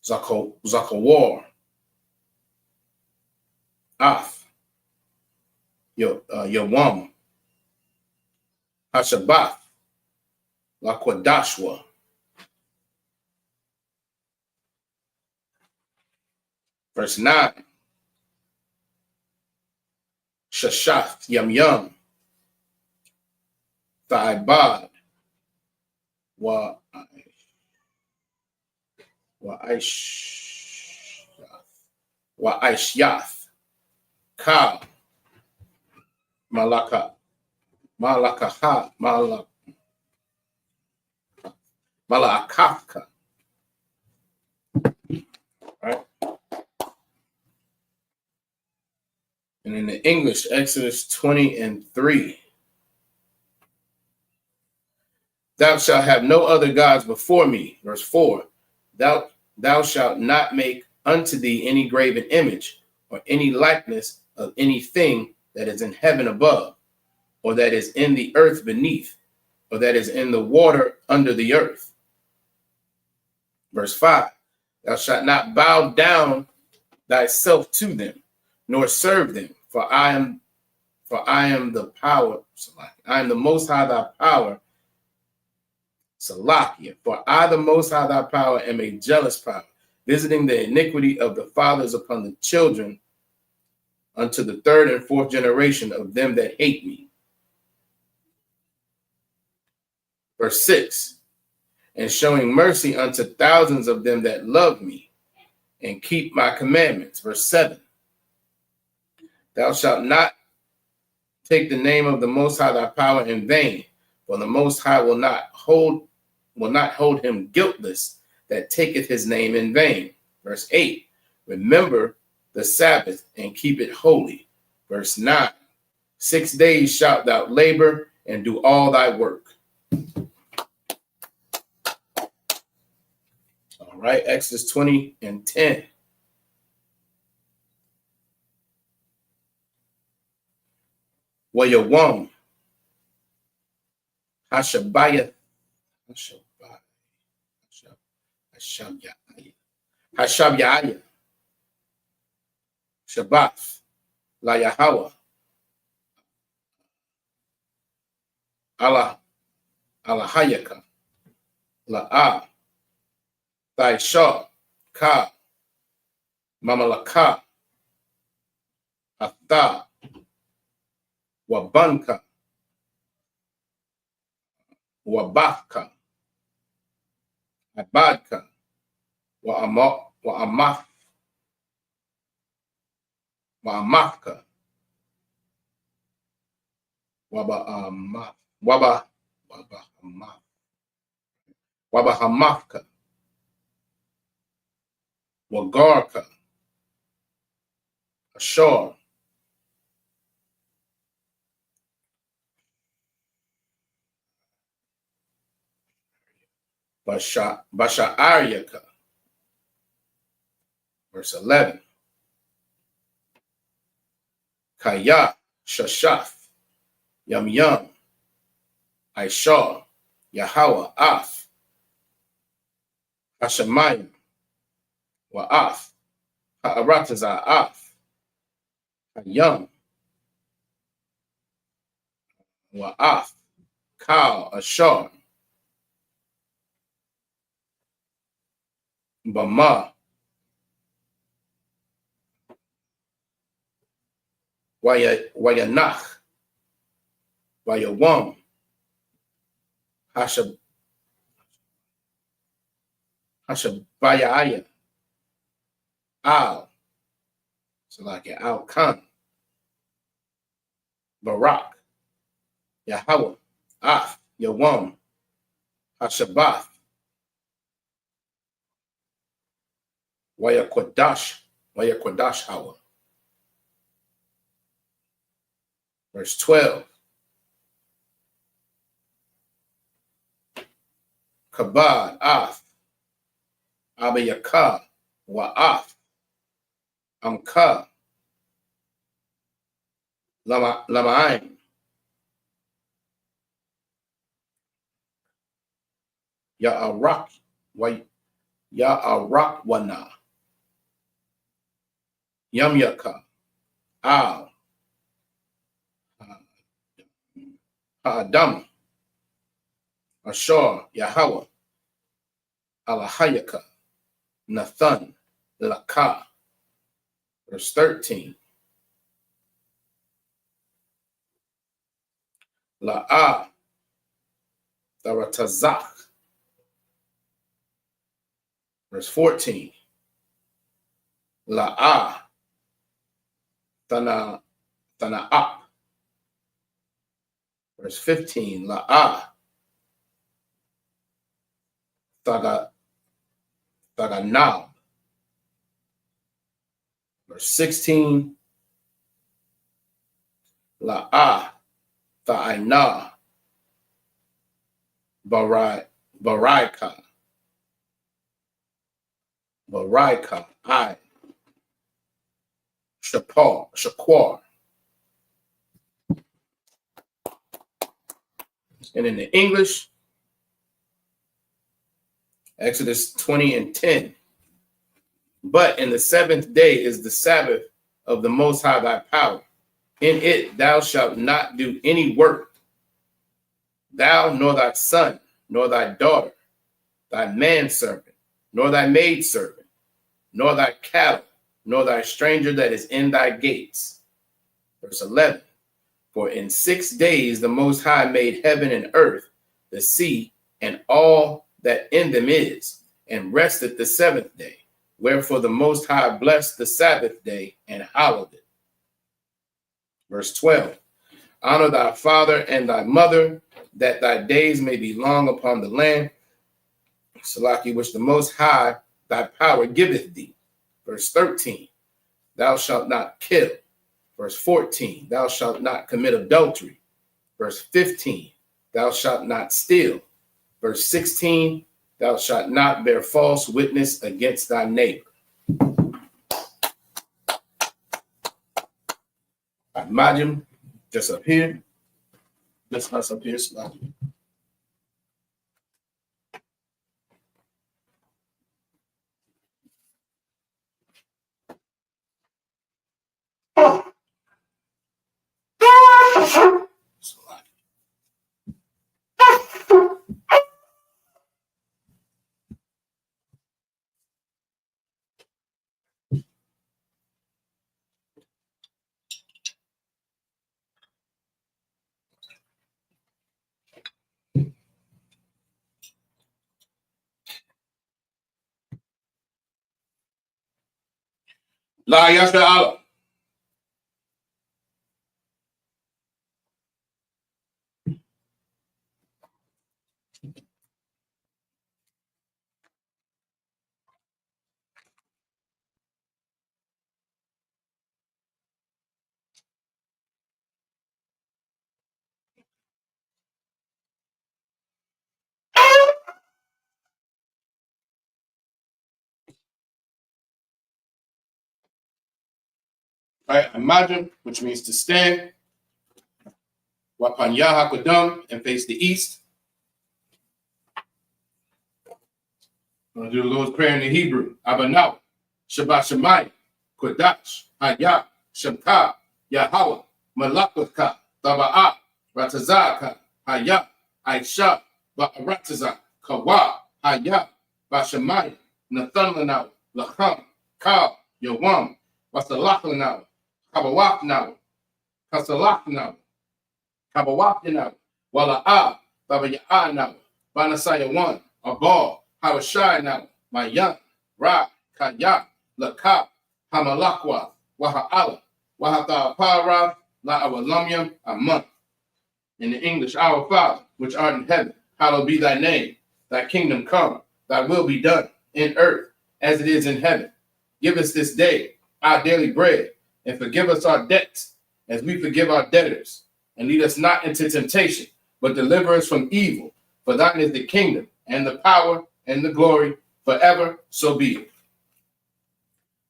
Zakawar, Yawam, Hashabath, Lakwadashwa. Verse 9. Shashath, Yam, Tha'ibad, Wa'aishyath, Ka, Malakafka. Right? And in the English, Exodus 20:3. Thou shalt have no other gods before me. Verse 4. Thou shalt not make unto thee any graven image or any likeness of anything that is in heaven above, or that is in the earth beneath, or that is in the water under the earth. Verse 5. Thou shalt not bow down thyself to them, nor serve them, for I am the power. I am the Most High thy power. Salakia, for I, the Most High thy power, am a jealous power, visiting the iniquity of the fathers upon the children unto the third and fourth generation of them that hate me. Verse 6, and showing mercy unto thousands of them that love me and keep my commandments. Verse 7, thou shalt not take the name of the Most High thy power in vain, for the Most High will not hold him guiltless that taketh his name in vain. Verse 8, remember the Sabbath and keep it holy. Verse 9, 6 days shalt thou labor and do all thy work. All right, Exodus 20 and 10. Wayawam, Hashabaya, Hashabyaya, Shabbath, La Yahweh, Allah, Allahayaka, La'ah, Thaishah, Ka, Mamalaka, Atha, Wabanka, Wabaka, Abadka, Wa'amafka, Wabahamafka, Wagarka, Ashur, Basha'aryaka. Verse 11, Kaya, Shashaf, Yum Yum, Aishar, Yahweh, Af, Hashemayim, Wa'af, Ha'aratazah, Af, Hayam, Wa'af, Kal, Ashar, Bama, Wayanach, Wayawam, Hashabayaya, Al, so like Al Khan, Barak, Yahweh, Af, Yawam, Hashabath, Wayakodash Hawa. Verse 12, Kabad, Af, Abayaka, Wa'af, Amka, Lamaim, Ya'arak, Ya'arakwana, Yamyaka, Al, Ha'adam, Ashur, Yahweh, Alahayaka, Nathan, Laka. Verse 13, La'ah, Tharatazach. Verse 14, La'ah, Thana'ap. Verse 15, La'ah, Thaganab. Verse 16, La'ah, Tha'ainah, Baraika, I, Shaquar. And in the English, Exodus 20 and 10. But in the seventh day is the Sabbath of the Most High thy power. In it thou shalt not do any work, thou nor thy son, nor thy daughter, thy manservant, nor thy maidservant, nor thy cattle, nor thy stranger that is in thy gates. Verse 11. For in 6 days the Most High made heaven and earth, the sea, and all that in them is, and rested the 7th day. Wherefore the Most High blessed the Sabbath day and hallowed it. Verse 12. Honor thy father and thy mother, that thy days may be long upon the land, Salaki, which the Most High thy power giveth thee. Verse 13. Thou shalt not kill. Verse 14, thou shalt not commit adultery. Verse 15, thou shalt not steal. Verse 16, thou shalt not bear false witness against thy neighbor. Imagine just up here. Just us up here, Salaki. La Yasha Allah. Right, imagine, which means to stand. Wapan Yahakodam, and face the east. I'm going to do the Lord's Prayer in the Hebrew. Abanaw, Shabbat Shemayim, Kodash, Hayah, Shemka, Yahweh, Malakotka, Taba'ah, Ratazaka, Hayah, Aisha, Ba'aratazak, Kawa, Hayah, Bashamayim, Nathanlanaw, Lacham, Ka, Yawam, Wasalachlanaw, Kabawaknaw, Kasalachnaw, Kabawaknaw, Wala'ah, Babaya'anaw, Banasaya 1, Abal, Hawashai now, my young, Ra, Kaya, Laka, Hamalakwa, Waha'ala, Wahata Para, La Awalumyam, a month. In the English, our Father, which art in heaven, hallowed be thy name. Thy kingdom come, thy will be done in earth as it is in heaven. Give us this day our daily bread, and forgive us our debts as we forgive our debtors. And lead us not into temptation, but deliver us from evil. For thine is the kingdom and the power and the glory forever, so be it.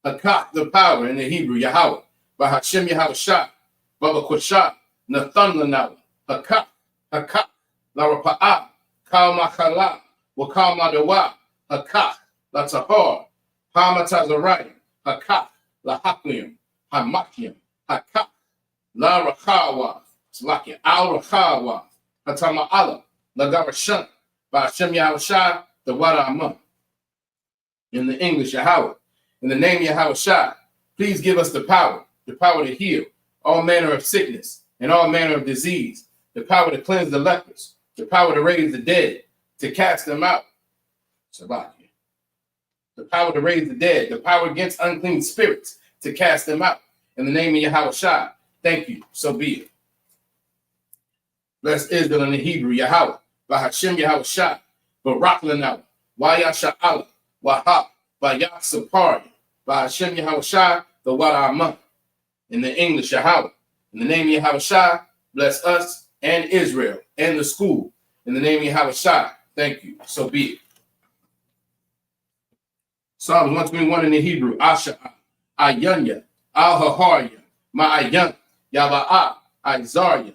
Hakak, the power in the Hebrew, Yahweh, Bahashem Yahweh Shah, Baba Kwashah, Nathan Lanawa, Hakak, Hakak, Larapa'ah, Kal Machala, Wakal Madawa, Hakak, La Tahor, Hamatazarayim, Hakak, La Haklium, Hamakium, Hakak, La Rakawa, Slakia, Al Rakawa, Hatama Allah, Lagarashan, Bahashem Yahweh Shah, the Wada Amon. In the English, Yahweh, in the name of Yahweh Shai, please give us the power to heal all manner of sickness and all manner of disease, the power to cleanse the lepers, the power to raise the dead, to cast them out. Sabbath. The power to raise the dead, the power against unclean spirits, to cast them out. In the name of Yahweh Shai, thank you, so be it. Bless Israel in the Hebrew, Yahweh, Bahashem Yahweh Shai, Barak Lanaw, Wayasha Allah, Wahab, Bayak Sapari, Bahashem Yahweh Shai, the Wada Amon. In the English, Yahweh, in the name of Yahweh Shai, bless us and Israel and the school. In the name of Yahweh Shai, thank you, so be it. Psalms 121 in the Hebrew, Asha, Ayanya, Al-Haharya, Ma'ayan, Yaba'ah, Isaiah,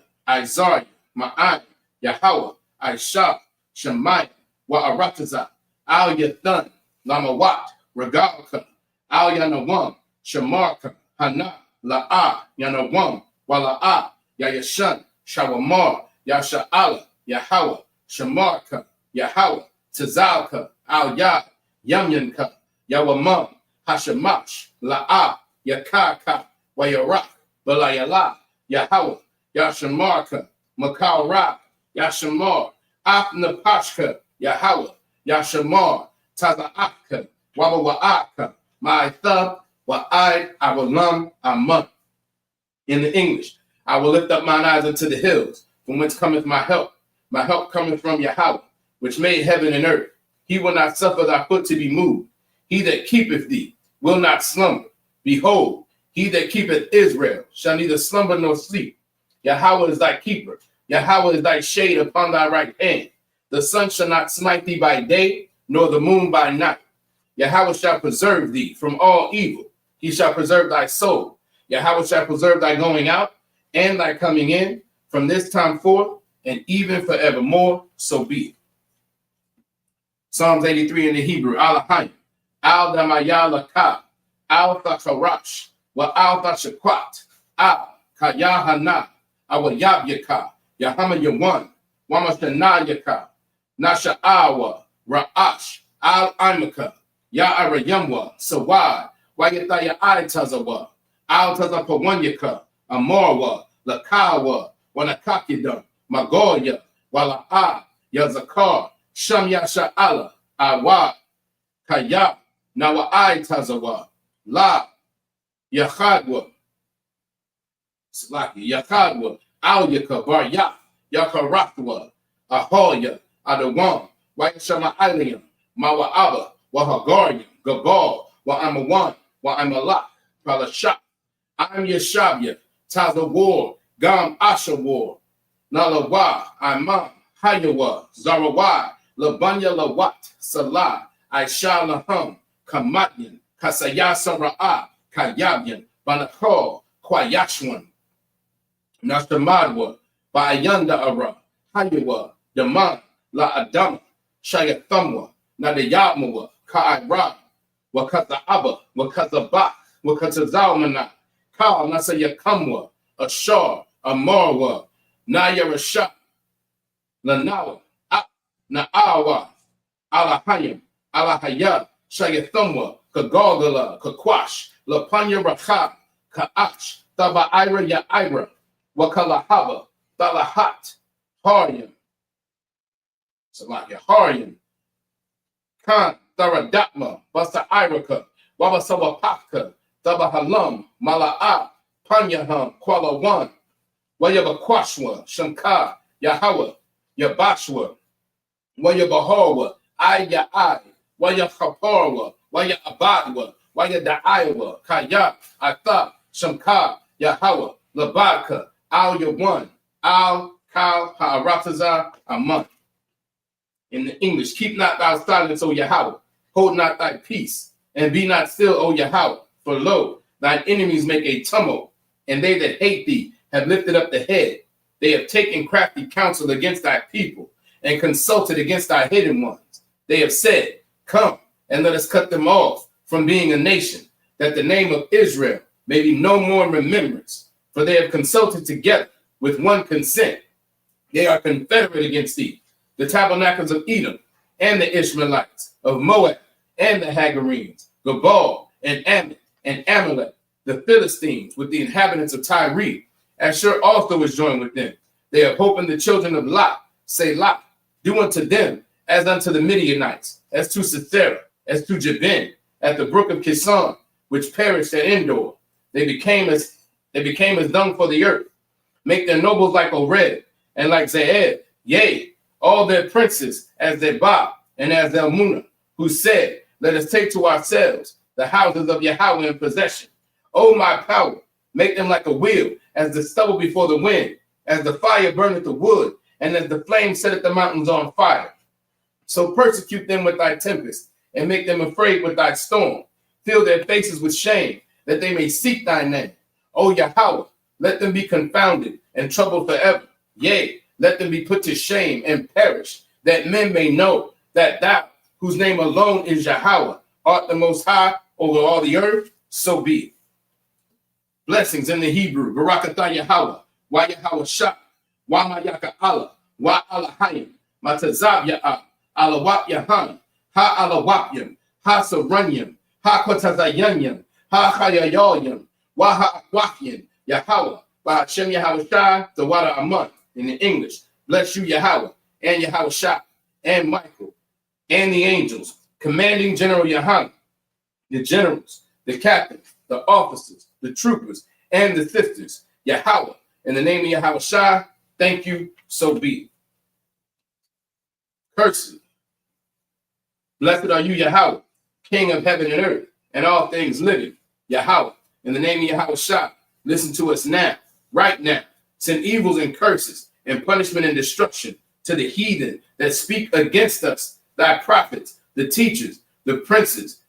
Ma'an, Yahweh, Aisha, Shemaiah, Wa'arataza, Al Yathan, Lamawat, Regalka, Al Yanawam, Shamarka, Hana, La'ah, Yanawam, Wala'ah, Yayashan, Shawamar, Yasha'ala, Yahweh, Shamarka, Yahweh, Tazalka, Al Yad, Yamyanka, Yawamam, Hashamash, La'ah, Yakaka, Wayarak, Balayala, Yahweh, Yashamarka, Makara, Yashamar, Apnapashka, Yahweh, Yashamar, Tazaaka, Wawaaka, my thub, I will lum, Amun. In the English, I will lift up mine eyes unto the hills, from whence cometh my help. My help cometh from Yahweh, which made heaven and earth. He will not suffer thy foot to be moved. He that keepeth thee will not slumber. Behold, he that keepeth Israel shall neither slumber nor sleep. Yahweh is thy keeper. Yahweh is thy shade upon thy right hand. The sun shall not smite thee by day, nor the moon by night. Yahweh shall preserve thee from all evil. He shall preserve thy soul. Yahweh shall preserve thy going out and thy coming in from this time forth and even forevermore. So be it. Psalms 83 in the Hebrew. Alahayim. Al damaya laka. Al thakarash. Wa al thashakwat. Al kayahana. Awa yabyaka. Yahama yawan. Wamashana yaka. Nasha awa. Ra'ash. Al imaka. Ya'ara yamwa. Sawad. Wayataya aitazawa. Al tazapawanyaka. Amorwa. Lakawa. Wanakakidam. Magoya. Wala'a. Yazakar. Sham Yasha'ala, Awa, Kaya, Nawa'ai Tazawa, La, Yachadwa, Slaki, Yachadwa, Al Yaka, Barya, Yakaratwa, Ahoya, Adawan, Wayashama Aliam, Mawa'aba, Wahagariam, Gabal, Wa'amawan, Wa'amala, Palasha, I'm Yashabya, Taza War, Gam Asha War, Nalawa, Imam, Hayawa, Zarawai, Labanya Lawat, Salah, Aisha Laham, Kamatyan, Kasaya Sara'a, Kayabyan, Banakor, Kwayashwan, Nastamadwa, Bayanda Ara, Hayawa, Yaman, La Adama, Shayathamwa, Nadayamawa, Ka'ira, Wakaza'aba, Wakazaba, Wakazazalmana, Ka Nasayakamwa, Ashar, Amarwa, Nayarasha, Lanawa, Na'awa, Alahayim, Alahaya, Shayathamwa, Kagogala, Kakwash, Lapanya Racha, Ka'ach, Taba'ira Ya'ira, Wakalahaba, Talahat, Haryam, Salahya, Haryam, Khan, Taradatma, Basa Iraka, Wabasawapaka, Tabahalam, Mala'a, Panyaham, Kuala Wayabakwashwa, Shankar, Yahweh, Yabashwa, Wayabahawa, Aya'ai, Wayachaparwa, Wayabadwa, Wayada'aiwa, Kaya, Atha, Shankar, Yahweh, Labaka, Al Yawan, Al Kal Ha'arataza, Aman. In the English, keep not thy silence, O Yahweh, hold not thy peace, and be not still, O Yahweh, for lo, thine enemies make a tumult, and they that hate thee have lifted up the head. They have taken crafty counsel against thy people and consulted against thy hidden ones. They have said, come and let us cut them off from being a nation, that the name of Israel may be no more in remembrance. For they have consulted together with one consent. They are confederate against thee, the tabernacles of Edom and the Ishmaelites, of Moab and the Hagarenes, Gabal and Ammon and Amalek, the Philistines with the inhabitants of Tyre. Asher also is joined with them. They have hope in the children of Lot. Say Lot, do unto them as unto the Midianites, as to Sisera, as to Jabin, at the brook of Kison, which perished at Endor. They became as dung for the earth. Make their nobles like Oreb and like Zeeb, yea, all their princes as Zebah and as Zalmunna, who said, let us take to ourselves the houses of Yahweh in possession. O my power, make them like a wheel, as the stubble before the wind, as the fire burneth the wood, and as the flame setteth the mountains on fire. So persecute them with thy tempest, and make them afraid with thy storm. Fill their faces with shame, that they may seek thy name. O Yahweh, let them be confounded and troubled forever. Yea, let them be put to shame and perish, that men may know that thou, whose name alone is Yahweh, art the most high over all the earth. So be it. Blessings in the Hebrew. Barakatah Yahweh. Wa Yahweh Shah. Wa Mayaka Allah. Wa Alahayim. Matazab Ya'ah. Alawap Yahan. Ha Alawapyam. Ha Saranyam. Ha Kotazayanyam. Ha Chayayoyam. Wa Ha Akwafyan. Yahweh. by Hashem Yahweh Shai, the Wada Amun in the English. Bless you, Yahweh, and Yahweh Shai, and Michael, and the angels, commanding General Yahan, the generals, the captains, the officers, the troopers, and the sisters. Yahweh, in the name of Yahweh Shai, thank you, so be it. Curses. Blessed are you, Yahweh, King of heaven and earth, and all things living. Yahweh, in the name of Yahweh Shai, listen to us now, right now. Send evils and curses and punishment and destruction to the heathen that speak against us, thy prophets, the teachers, the princes,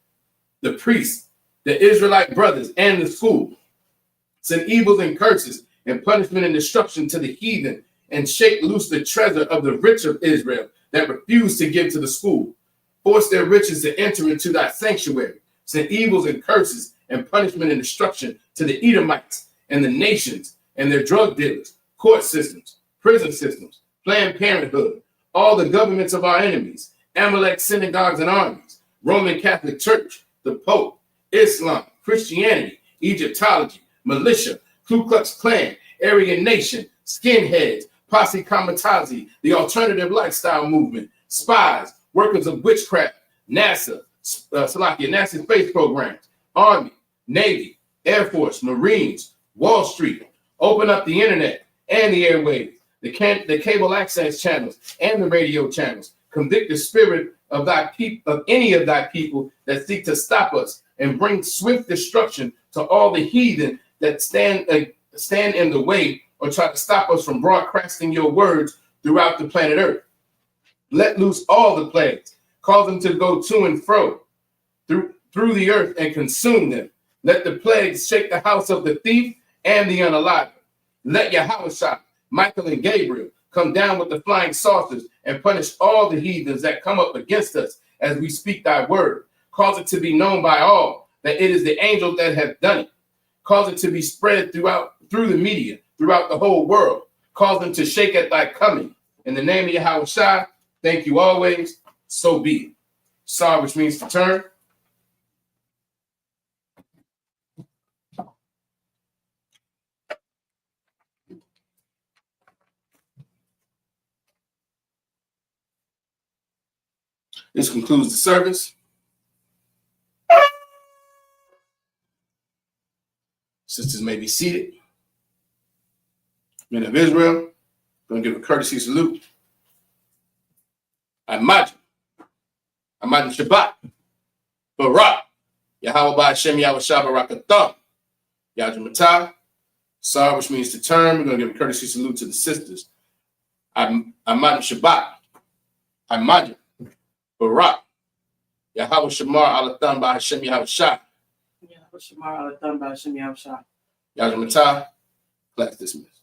the priests, the Israelite brothers, and the school. Send evils and curses and punishment and destruction to the heathen, and shake loose the treasure of the rich of Israel that refuse to give to the school. Force their riches to enter into thy sanctuary. Send evils and curses and punishment and destruction to the Edomites and the nations and their drug dealers, court systems, prison systems, Planned Parenthood, all the governments of our enemies, Amalek synagogues and armies, Roman Catholic Church, the Pope, Islam, Christianity, Egyptology, militia, Ku Klux Klan, Aryan Nation, skinheads, Posse Comitazi, the alternative lifestyle movement, spies, workers of witchcraft, NASA, NASA space programs, Army, Navy, Air Force, Marines, Wall Street. Open up the internet and the airwaves, the cable access channels and the radio channels. Convict the spirit of any of thy people that seek to stop us, and bring swift destruction to all the heathen that stand in the way or try to stop us from broadcasting your words throughout the planet Earth. Let loose all the plagues, cause them to go to and fro through the earth and consume them. Let the plagues shake the house of the thief and the unalive. Let Yahweh, Michael, and Gabriel come down with the flying saucers and punish all the heathens that come up against us as we speak thy word. Cause it to be known by all that it is the angels that have done it. Cause it to be spread through the media, throughout the whole world. Cause them to shake at thy coming. In the name of Yahweh Shai, thank you always, so be it. Sar, which means to turn. This concludes the service. Sisters may be seated. Men of Israel, going to give a courtesy salute. Imagine Shabbat, Barak, Yahweh by Hashem, Yahweh Shah, Barakatham, Yajim Sar, which means to turn. We're going to give a courtesy salute to the sisters. Imagine Shabbat, Imagine Barak, Yahweh Shamar Alatham by Hashem, Yahweh Shah. Yahweh Shamar Alatham by Hashem, Yahweh Shah. Yajim class dismissed.